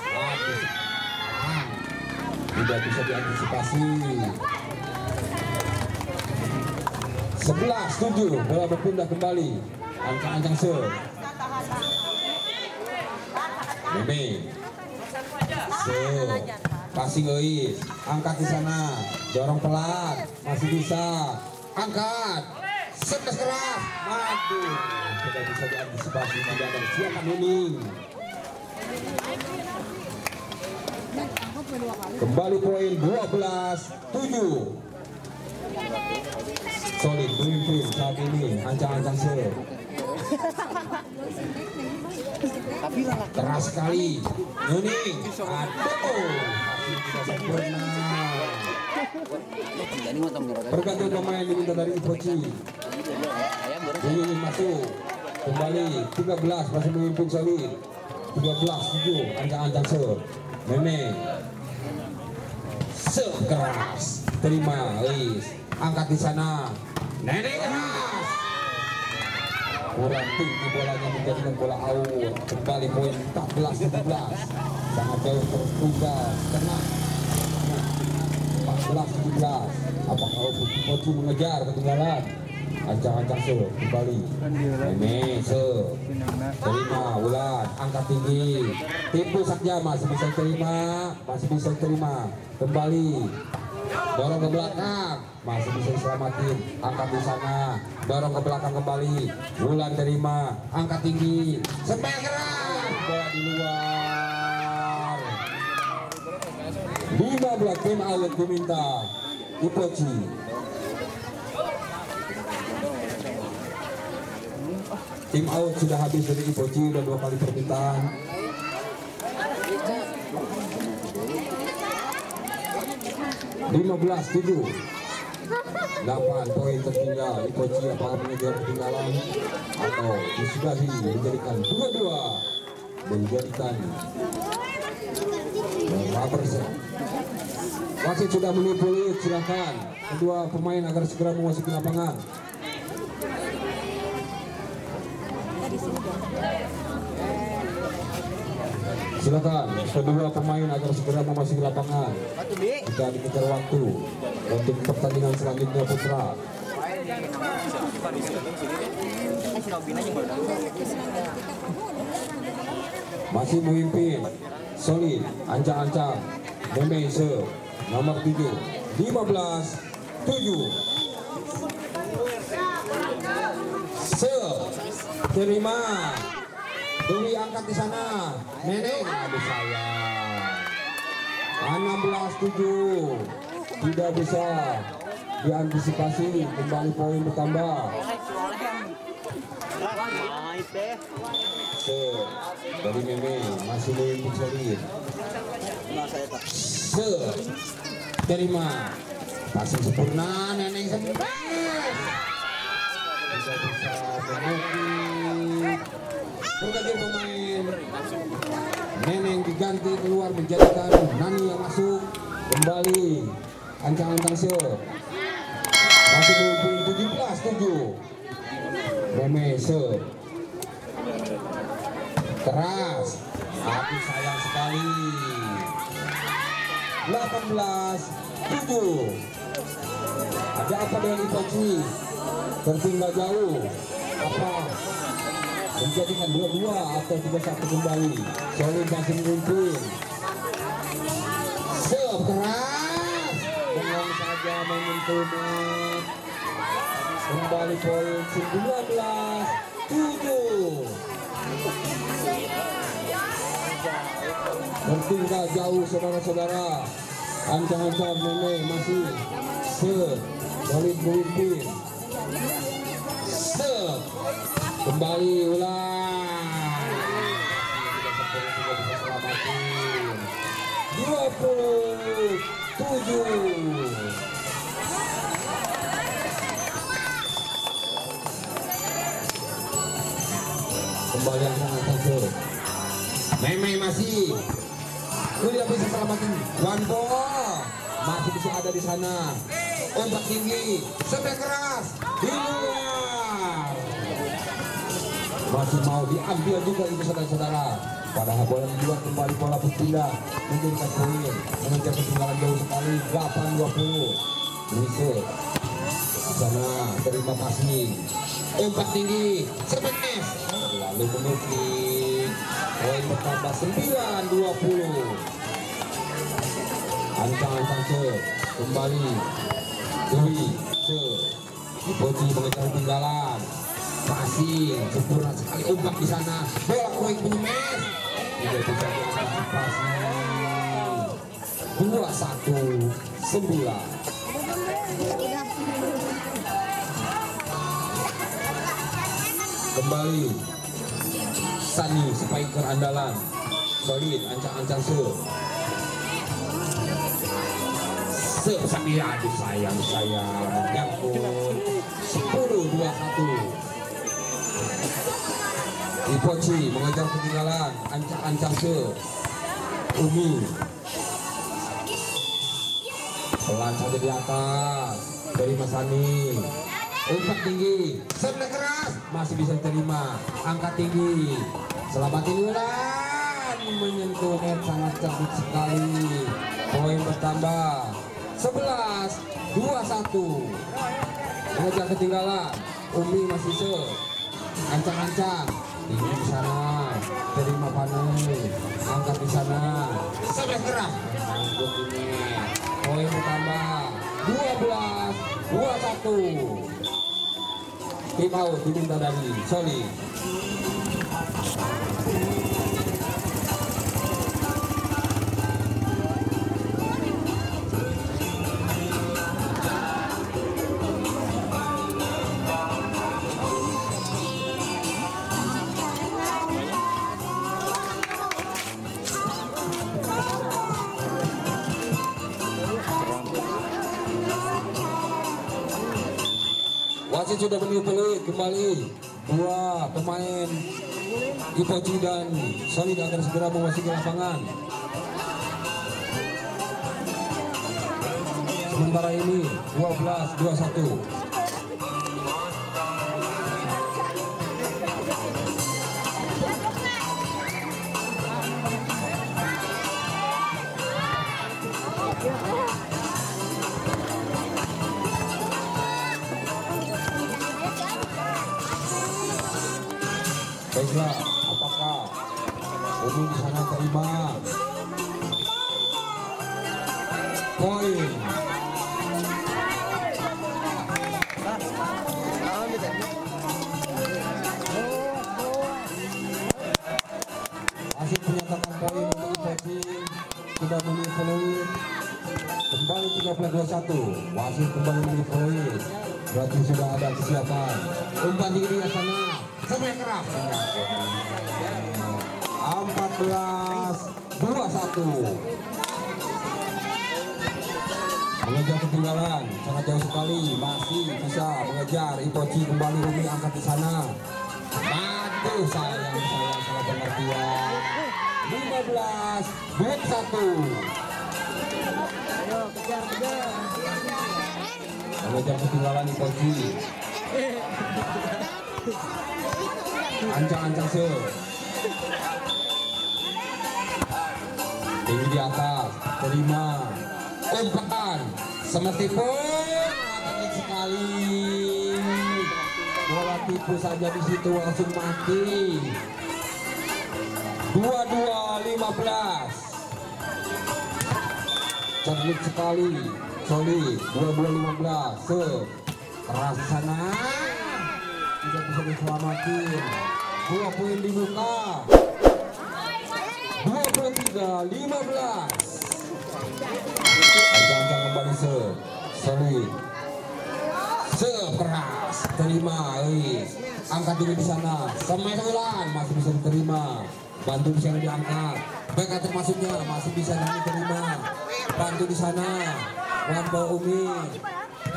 Tidak bisa diantisipasi. 11-7 bola berpindah kembali. Ancang-ancang Meme. Passing angkat di sana. Dorong pelan, masih bisa. Angkat. Smash keras. Aduh, tidak bisa diantisipasi. Tidak ada siapa Nuning. Kembali poin 12-7. Solid memimpin saat ini. Ancang-ancang keras sekali. Nuning. Aduh, tidak sempurna. Pergantian pemain diminta dari Ipoci. Ini masuk kembali 13 masih memimpin Solid. 13-7 ancang-ancang Meme. Keras terima angkat di sana. Nenek keras kurang tinggi bolanya menjadikan bola out. Kembali poin 14-17 sangat jauh tertunggal kena 14-17. Apakah Ipoci mengejar ketinggalan? Ancang-ancang kembali. Ini terima Wulan angkat tinggi. Tipu saja masih bisa terima, kembali. Dorong ke belakang, masih bisa diselamatin. Angkat di sana, dorong ke belakang kembali. Wulan terima, angkat tinggi. Smash keras, bola di luar. 15 tim out diminta Ipoci. Tim out sudah habis dari Ipoci, udah 2 kali permintaan. (15-7) 8 poin tertinggal. Ipoci apakah mengejar ketinggalan atau disudahi menjadikan 2-2, menjadikan berapa persen? Wasit sudah menipu, silakan kedua pemain agar segera memasuki lapangan. Silakan kedua pemain agar segera memasuki lapangan. Kita dikejar waktu untuk pertandingan selanjutnya putra. Masih memimpin Solid ancang-ancang Meme nomor 7 15-7. Terima Dewi angkat di sana. Nenek aduh sayang. 16-7 tidak bisa diantisipasi. Kembali poin bertambah. Dari Meme masih memimpin Solid. Terima passing sempurna. Nenek sempurna. Tidak bisa menukik. Berganti pemain Neneng diganti keluar menjadikan Nani yang masuk. Kembali ancang-ancang serve. Masih menunggu 17-7. Meme serve. Keras. Tapi sayang sekali. 18-7. Ada apa dengan Ipochi? Tertinggal jauh. Apa? Menjadikan 2-2 atau 3-1 kembali. Solid masih memimpin. Serve keras. Dengan saja menyentuh net. Kembali poin 19-7. Tertinggal jauh saudara-saudara. Ancang-ancang Meme masih serve. Solid memimpin. Serve. Kembali ulang. 27. Kembali ancang-ancang serve. Meme masih. Tidak bisa selamatin. One ball. Masih bisa ada di sana. Ombak tinggi. Serve keras. Di luar. Masih mau diambil juga itu saudara-saudara. Padahal bola dibuat kembali, bola berpindah menjadikan poin. Mengejar ketinggalan jauh sekali. 8-20. Bisa di sana terima passing. Ombak tinggi. Serve lalu menukik. Poin bertambah 9-20. Ancang-ancang serve. Kembali Dewi serve. Ipochi mengejar ketinggalan. Passing sempurna sekali. Ombak di sana. Bola poin penyemes. Tidak bisa diantisipasi. 21-9. Kembali Sani spiker andalan. Solid ancang-ancang serve. Serve sambil aduh sayang nyangkut. 10-21. Ipochi mengejar ketinggalan. Ancang-ancang serve. Umi pelan saja di atas dari Mas Sani. Umpak tinggi, serve keras, masih bisa terima. Angkat tinggi, selamatin ulang. Menyentuh net sangat cerdik sekali. Poin bertambah 11-21. Mengejar ketinggalan. Umi masih serve. Ancang-ancang tinggi di sana, terima panen. Angkat di sana, serve keras. Angkut ini. Poin bertambah 12-21. Tim out diminta dari Solid. Wasit sudah meniup peluit kembali. Dua pemain Ipochi dan Solid akan segera memasuki lapangan. Sementara ini 12-21. Baiklah, apakah Umi di sana terima poin? Hasil menyatakan poin untuk Ipochi sudah memilih peluit. Kembali 13-21. Wasit kembali memilih peluit. Berarti sudah ada kesiapan. Umpan tinggi di sana. Sampai keras. 14-21. Mengejar ketinggalan sangat jauh sekali. Masih bisa mengejar. Ipochi kembali Umi angkat di sana. Maju Tuh sayang salah pengertian. 15-21. Ayo kejar. Mengejar ketinggalan di Koji. Ancang-ancang se. Tinggi di atas, terima. Umpan, seperti pun teknik sekali. Bola tipu saja di situ langsung mati. 22-15. Cerdik sekali, solid. 22-15. Keras sana. Tidak bisa diselamatin. 2 poin dibuka. 23-15. Ancang-ancang kembali solid. Keras, terima. Angkat dulu di sana. Semelan masih bisa diterima. Bantu di sana diangkat. Baik atas masuknya masih bisa diterima. Bantu di sana. Wambo Umi.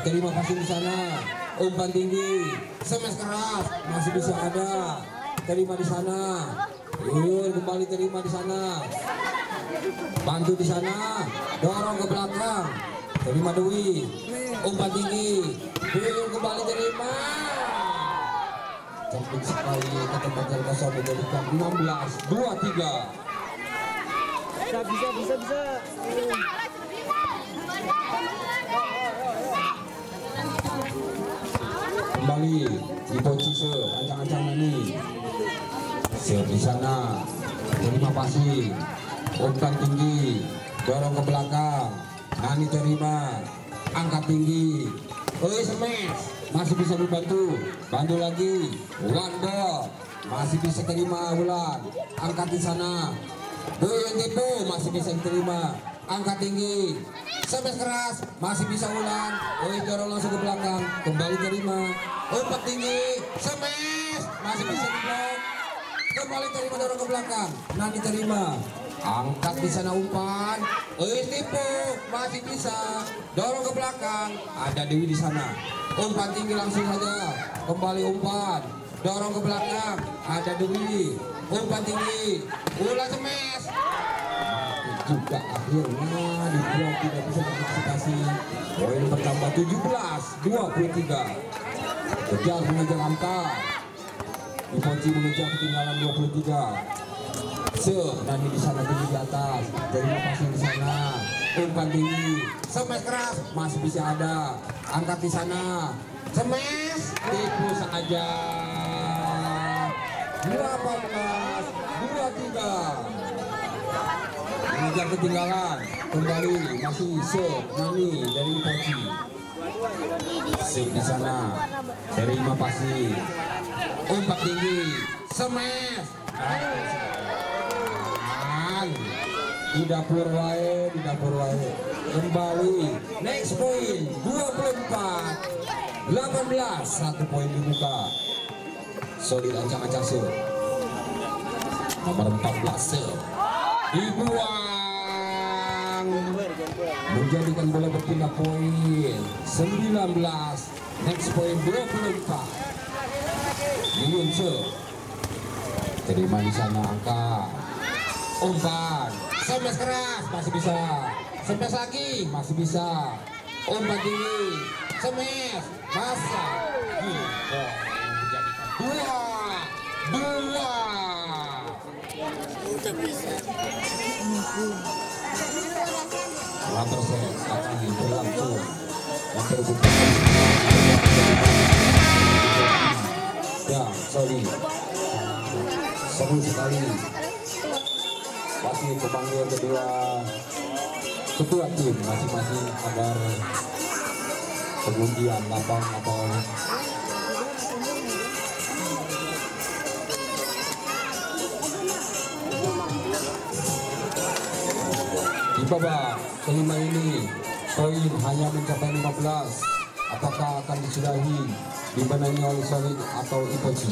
Terima kasih di sana. Umpan tinggi. Semes keras masih bisa ada. Terima di sana. Kembali terima di sana. Bantu di sana. Dorong ke belakang. Terima Dewi. Umpan tinggi. Kembali terima. Cantik sekali ke tempat yang kosong menjadikan 16-23. Bisa. Kembali di Poci ancang-ancang ini. Di sana. Terima kasih. Umpan tinggi. Dorong ke belakang. Nani terima. Angkat tinggi. Smash. Masih bisa dibantu. Bantu lagi. One ball. Masih bisa terima Wulan. Angkat di sana. Yang tipu masih bisa diterima. Angkat tinggi. Smash keras. Masih bisa Wulan. Dorong langsung ke belakang. Kembali terima. Umpan tinggi. Smash. Masih bisa diblok. Kembali terima, dorong ke belakang. Nanti terima. Angkat di sana umpan. Tipu masih bisa. Dorong ke belakang. Ada Dewi di sana. Umpan tinggi langsung saja. Kembali umpan. Dorong ke belakang. Ada Dewi. Umpan tinggi. Ulah semes. Mati juga akhirnya diblok, tidak bisa mengantisipasi. Poin bertambah 17-23. Kejar mengejar angka. Iponci mengejar ketinggalan 23. Nani di sana tinggi di atas. Terima kasih di sana. Umpan tinggi. Semes keras masih bisa ada. Angkat di sana. Semes tipu saja. 18-23. Mengejar ketinggalan. Kembali masih Nani dari Iponci. Di sana. Terima kasih. Umpan tinggi. Semes. Di dapur wae. Kembali. Next point 24-18. 1 poin dibuka. Solid ancang-ancang nomor 14 dibuang. Menjadikan bola berpindah poin 19. Next point 24. Yun terima di sana angka. Umpan. Semes keras masih bisa. Semes lagi masih bisa. Umpan tinggi. Semes. Masa. Dua. Setelah persen akan berlangsung. Yang terbuka. Ya, sorry. Seru sekali. Masih kepanggil ketua tim masing-masing agar kemudian lapang atau di babak kelima ini poin hanya mencapai 15. Apakah akan disudahi dimenangi oleh Solid atau Iponci?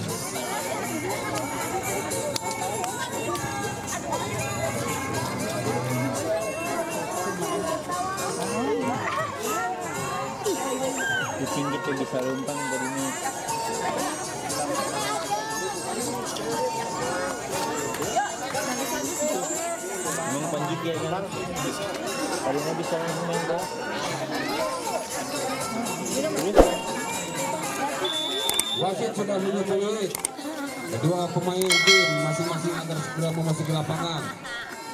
Kucing gitu bisa lumpang dari ini. dia kan. Tadinya bisa main bola. Wasit sudah menyetujui kedua pemain tim masing-masing agar segera memasuki lapangan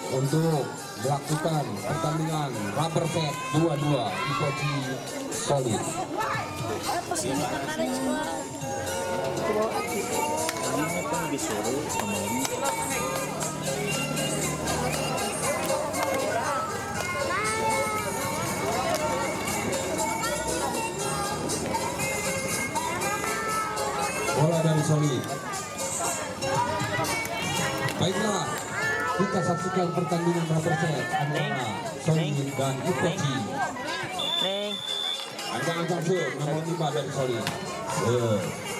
untuk melakukan pertandingan rubber set 2-2 Ipoci Solid. Ini kan disuruh sama ini. Bola dari Solid. Baiklah, kita saksikan pertandingan rubber set antara Solid dan Ipoci. Neng, Ancang-ancang shoot nomor 5 dari Solid.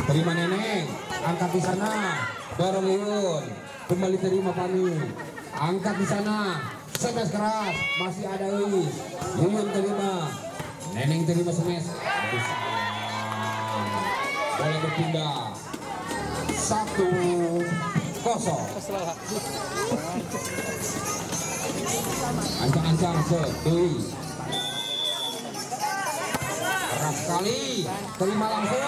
Terima Neneng, angkat di sana. Dorong Yun, kembali terima Pani. Angkat di sana. Smash keras, masih ada Yun. Yun terima. Neneng terima smash. Aduh, sayang. Bola berpindah. 1-0. Ancang-ancang shoot Dewi. Keras sekali, terima langsung.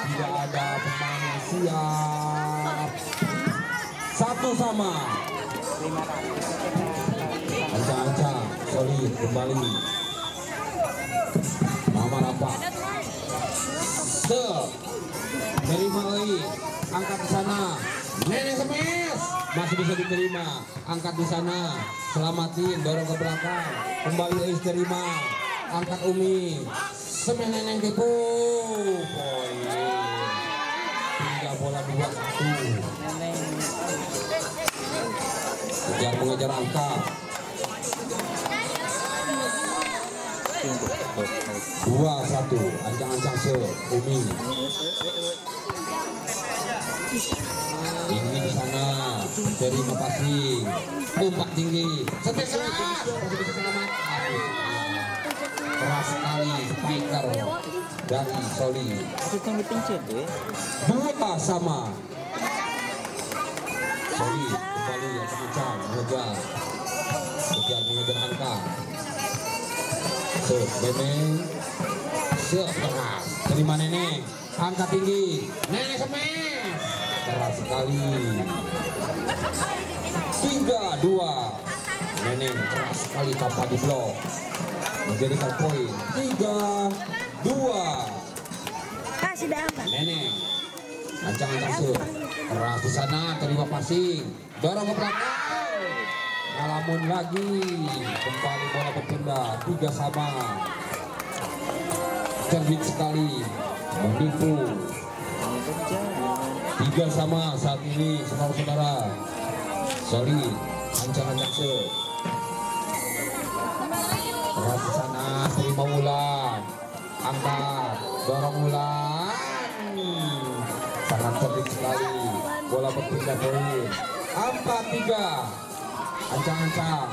Tidak ada pemain yang siap. 1-1. Ancang-ancang Solid kembali. Mama Rapak. Terima Oi. Angkat di sana. Nenek smash. Masih bisa diterima. Angkat di sana. Selamatin, dorong ke belakang. Kembali Oi terima. Angkat Umi. Smash Neneng kepo. Poin. Tinggal bola 2-1. Kejar mengejar angka. 2-1. Ancang-ancang se Umi. Tinggi di sana. Terima passing. Umpak tinggi. Setek keras. Masih bisa selamat. Keras sekali spiker dari Solid. kita dipencet deh. 2-2. Solid kembali yang kencang mengejar. Mengejar angka. Neneng. Keras. Terima Neneng. Angkat tinggi. Neneng smash. Keras sekali. 3-2. Neneng keras sekali tanpa di blok. Menjadikan poin 3-2. Kasih dah angkat. Neneng. Ancang-ancang shoot. Keras di sana, terima passing. Dorong ke belakang. Ngalamun lagi. Kembali bola berpindah 3-3. Cerdik sekali. Menipu. 3-3 saat ini saudara-saudara. Solid. Ancang-ancang shoot. Keras di sana, terima Wulan. Angkat, dorong Wulan. Sangat cerdik sekali. Bola berpindah poin 4-3. Ancang-ancang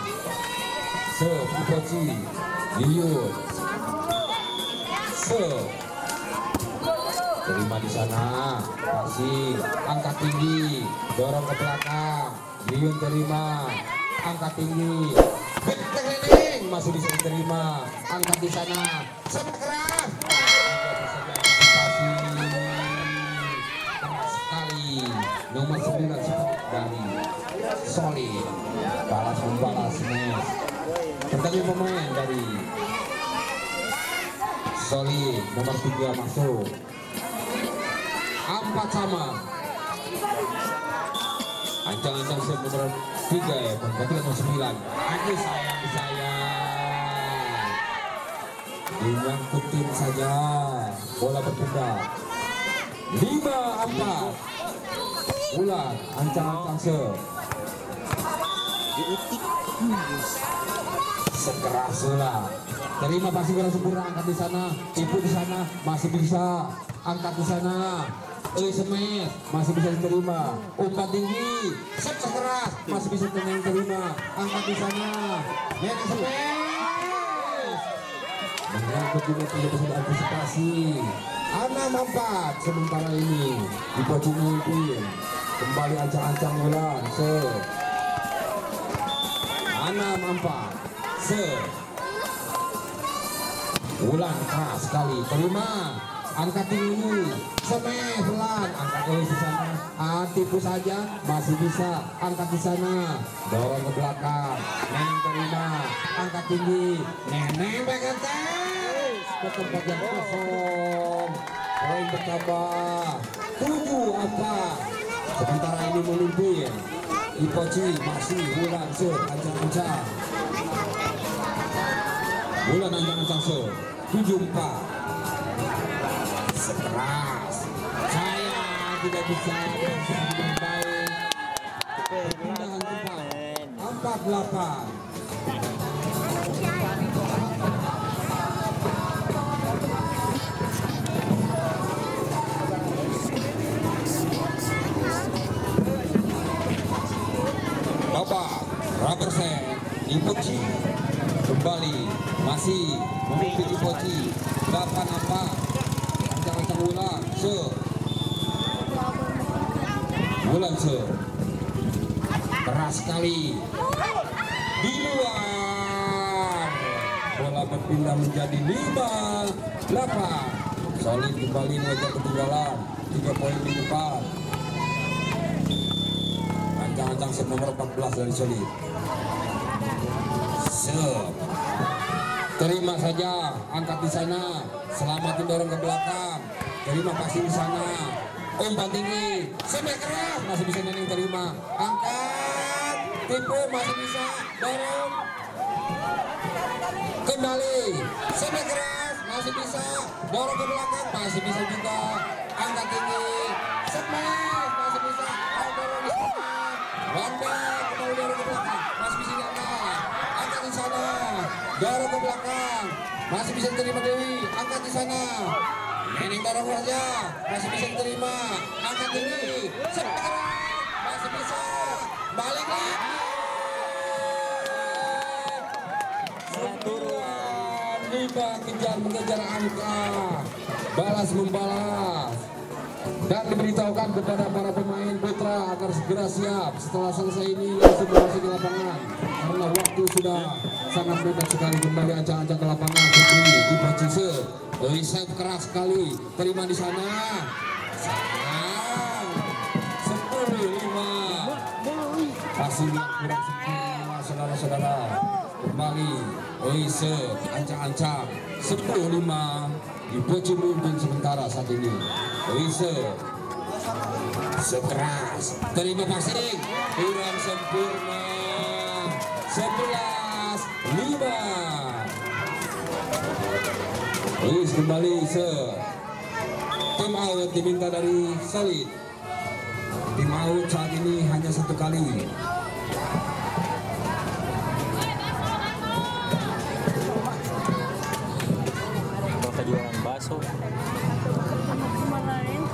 Ipoci Yuyut terima di sana. Passing, angkat tinggi, dorong ke belakang. Yuyut terima, angkat tinggi. Neneng masih bisa diterima. Angkat di sana. Sepak keras. Keras sekali. Nomor 9 dari Solid. Balas membalas smash. Pertandingan pemain dari Solid nomor 3 masuk. 4-4. Ancang-ancang nomor 3 ya, berarti nomor 9. Aduh sayang. Dinyangkutin saja. Bola berpindah 5-4. Wulan, ancang-ancang Diutik. sekeras Wulan. Terima passing bola sempurna, angkat di sana. Ibu di sana masih bisa. Angkat di sana. Smash masih bisa diterima. Umpan tinggi, sekeras masih bisa diterima. Angkat di sana. Nenek smash. Menyangkut juga tidak bisa diantisipasi. 6-4 sementara ini di pojok mimpin. Kembali ancang-ancang Wulan. 6-4. Wulan keras sekali, terima, angkat tinggi, semeh pelan, angkat di sana, tipu saja, masih bisa, angkat di sana, dorong ke belakang, Neneng terima, angkat tinggi, Neneng pegang ke tempat yang kosong, poin bertambah 7-4. Sementara ini memimpin Ipoci, masih Wulan ancang-ancang. Wulan ancang-ancang 7-4. Sekeras saya tidak bisa dengan baik. Perpindahan tempat 4-8. Bapak rubber set Ipoci kembali masih memimpin Ipoci 8-4. Ancang-ancang Wulan keras sekali di luar, bola berpindah menjadi 5-8. Solid kembali mengejar ketinggalan 3 poin di depan. Ancang-ancang set nomor 14 dari Solid. Terima saja, angkat di sana, selamatin dorong ke belakang, terima passing di sana, umpan tinggi, sampai keras, masih bisa Neneng terima, angkat, tipu masih bisa, dorong, kembali, sampai keras, masih bisa, dorong ke belakang, masih bisa juga, angkat tinggi, smash, masih bisa, dorong di sana, one back, kembali dorong ke belakang, masih bisa diangkat, angkat di sana. Dorong ke belakang, masih bisa diterima Dewi, angkat di sana. Neneng dorong saja, masih bisa diterima, angkat tinggi, sekarang masih bisa, balik lagi. Sentuhan 5 kejar mengejar angka, balas membalas. Dan diberitahukan kepada para pemain putra agar segera siap setelah selesai ini langsung memasuki lapangan karena waktu sudah sangat mepet sekali. Kembali ancang-ancang ke lapangan Putri Ipoci riset keras sekali, terima di sana, sayang 10-5, hasilnya kurang sempurna saudara-saudara. Kembali Oise ancang-ancang 10-5. Ipoci memimpin sementara saat ini. Oise sekeras, terima passing, kurang sempurna 11-5. Oise kembali tim out diminta dari Solid. Tim out saat ini hanya 1 kali.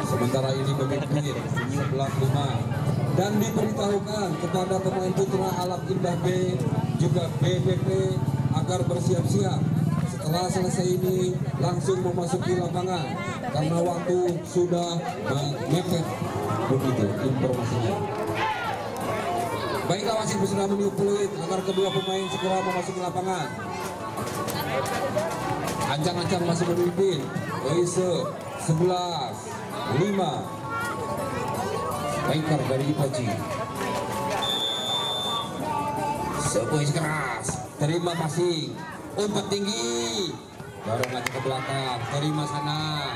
Sementara ini memimpin 11-5 dan diberitahukan kepada pemain putra Alam Indah B juga BPP agar bersiap-siap setelah selesai ini langsung memasuki lapangan karena waktu sudah mepet. Begitu informasinya. Baiklah, wasit sudah meniup peluit agar kedua pemain segera memasuki lapangan. Ancang-ancang masih memimpin. Oise 11-5. Striker dari Ipoci. Sepois keras, terima passing, umpat tinggi, dorong lagi ke belakang, terima sana,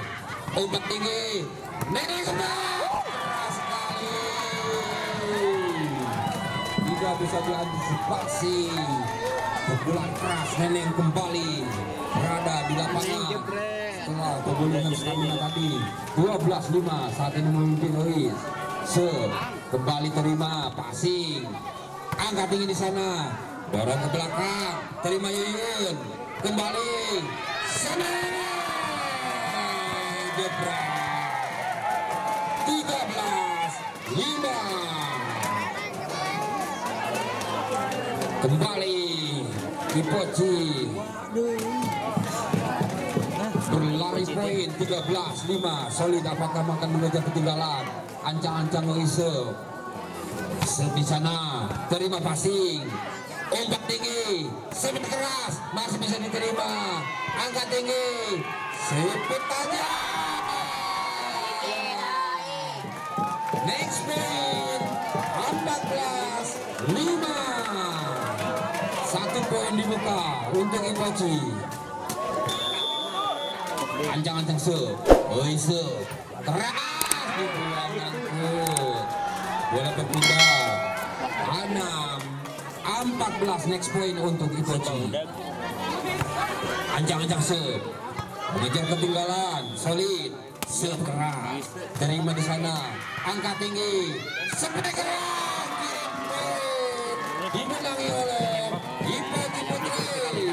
umpat tinggi, Neneng keras sekali, tidak bisa diantisipasi. Pukulan keras, Neneng kembali berada di lapangan setelah pemulihan stamina tadi. 12-5 saat ini memimpin Oise. Kembali terima passing, angkat tinggi di sana, dorong ke belakang, terima Yuyun, kembali sana, jebret 13-5. Kembali Ipoci berlari poin 13-5. Solid apakah akan mengejar ketinggalan? Ancang-ancang Oise di sana, terima passing, umpan tinggi, sipit keras, masih bisa diterima, angkat tinggi, sipit tajam. Next point 14-5. 1 poin dibuka untuk Ipoci. Ancang-ancang serve, keras dibuang nyangkut. Bola berpindah. 6-14, next point untuk Ipoci. Ancang-ancang serve, mengejar ketinggalan, solid, serve keras, terima di sana, angkat tinggi, seperti keras, dimenangi oleh Ipoci Putri.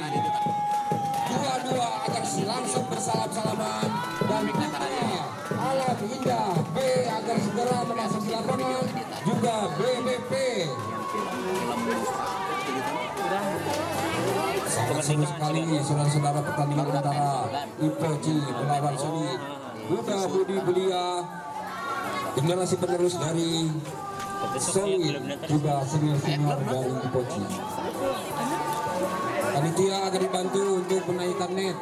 2-2 akan langsung bersalam-salaman dan Alam Indah B agar segera masuk di lapangan, juga BBP. Sangat seru sekali saudara-saudara pertandingan antara Ipoci melawan Solid. Buda Budi Belia, generasi penerus dari Solid, juga senior-senior dari Ipoci. Panitia akan dibantu untuk menaikkan net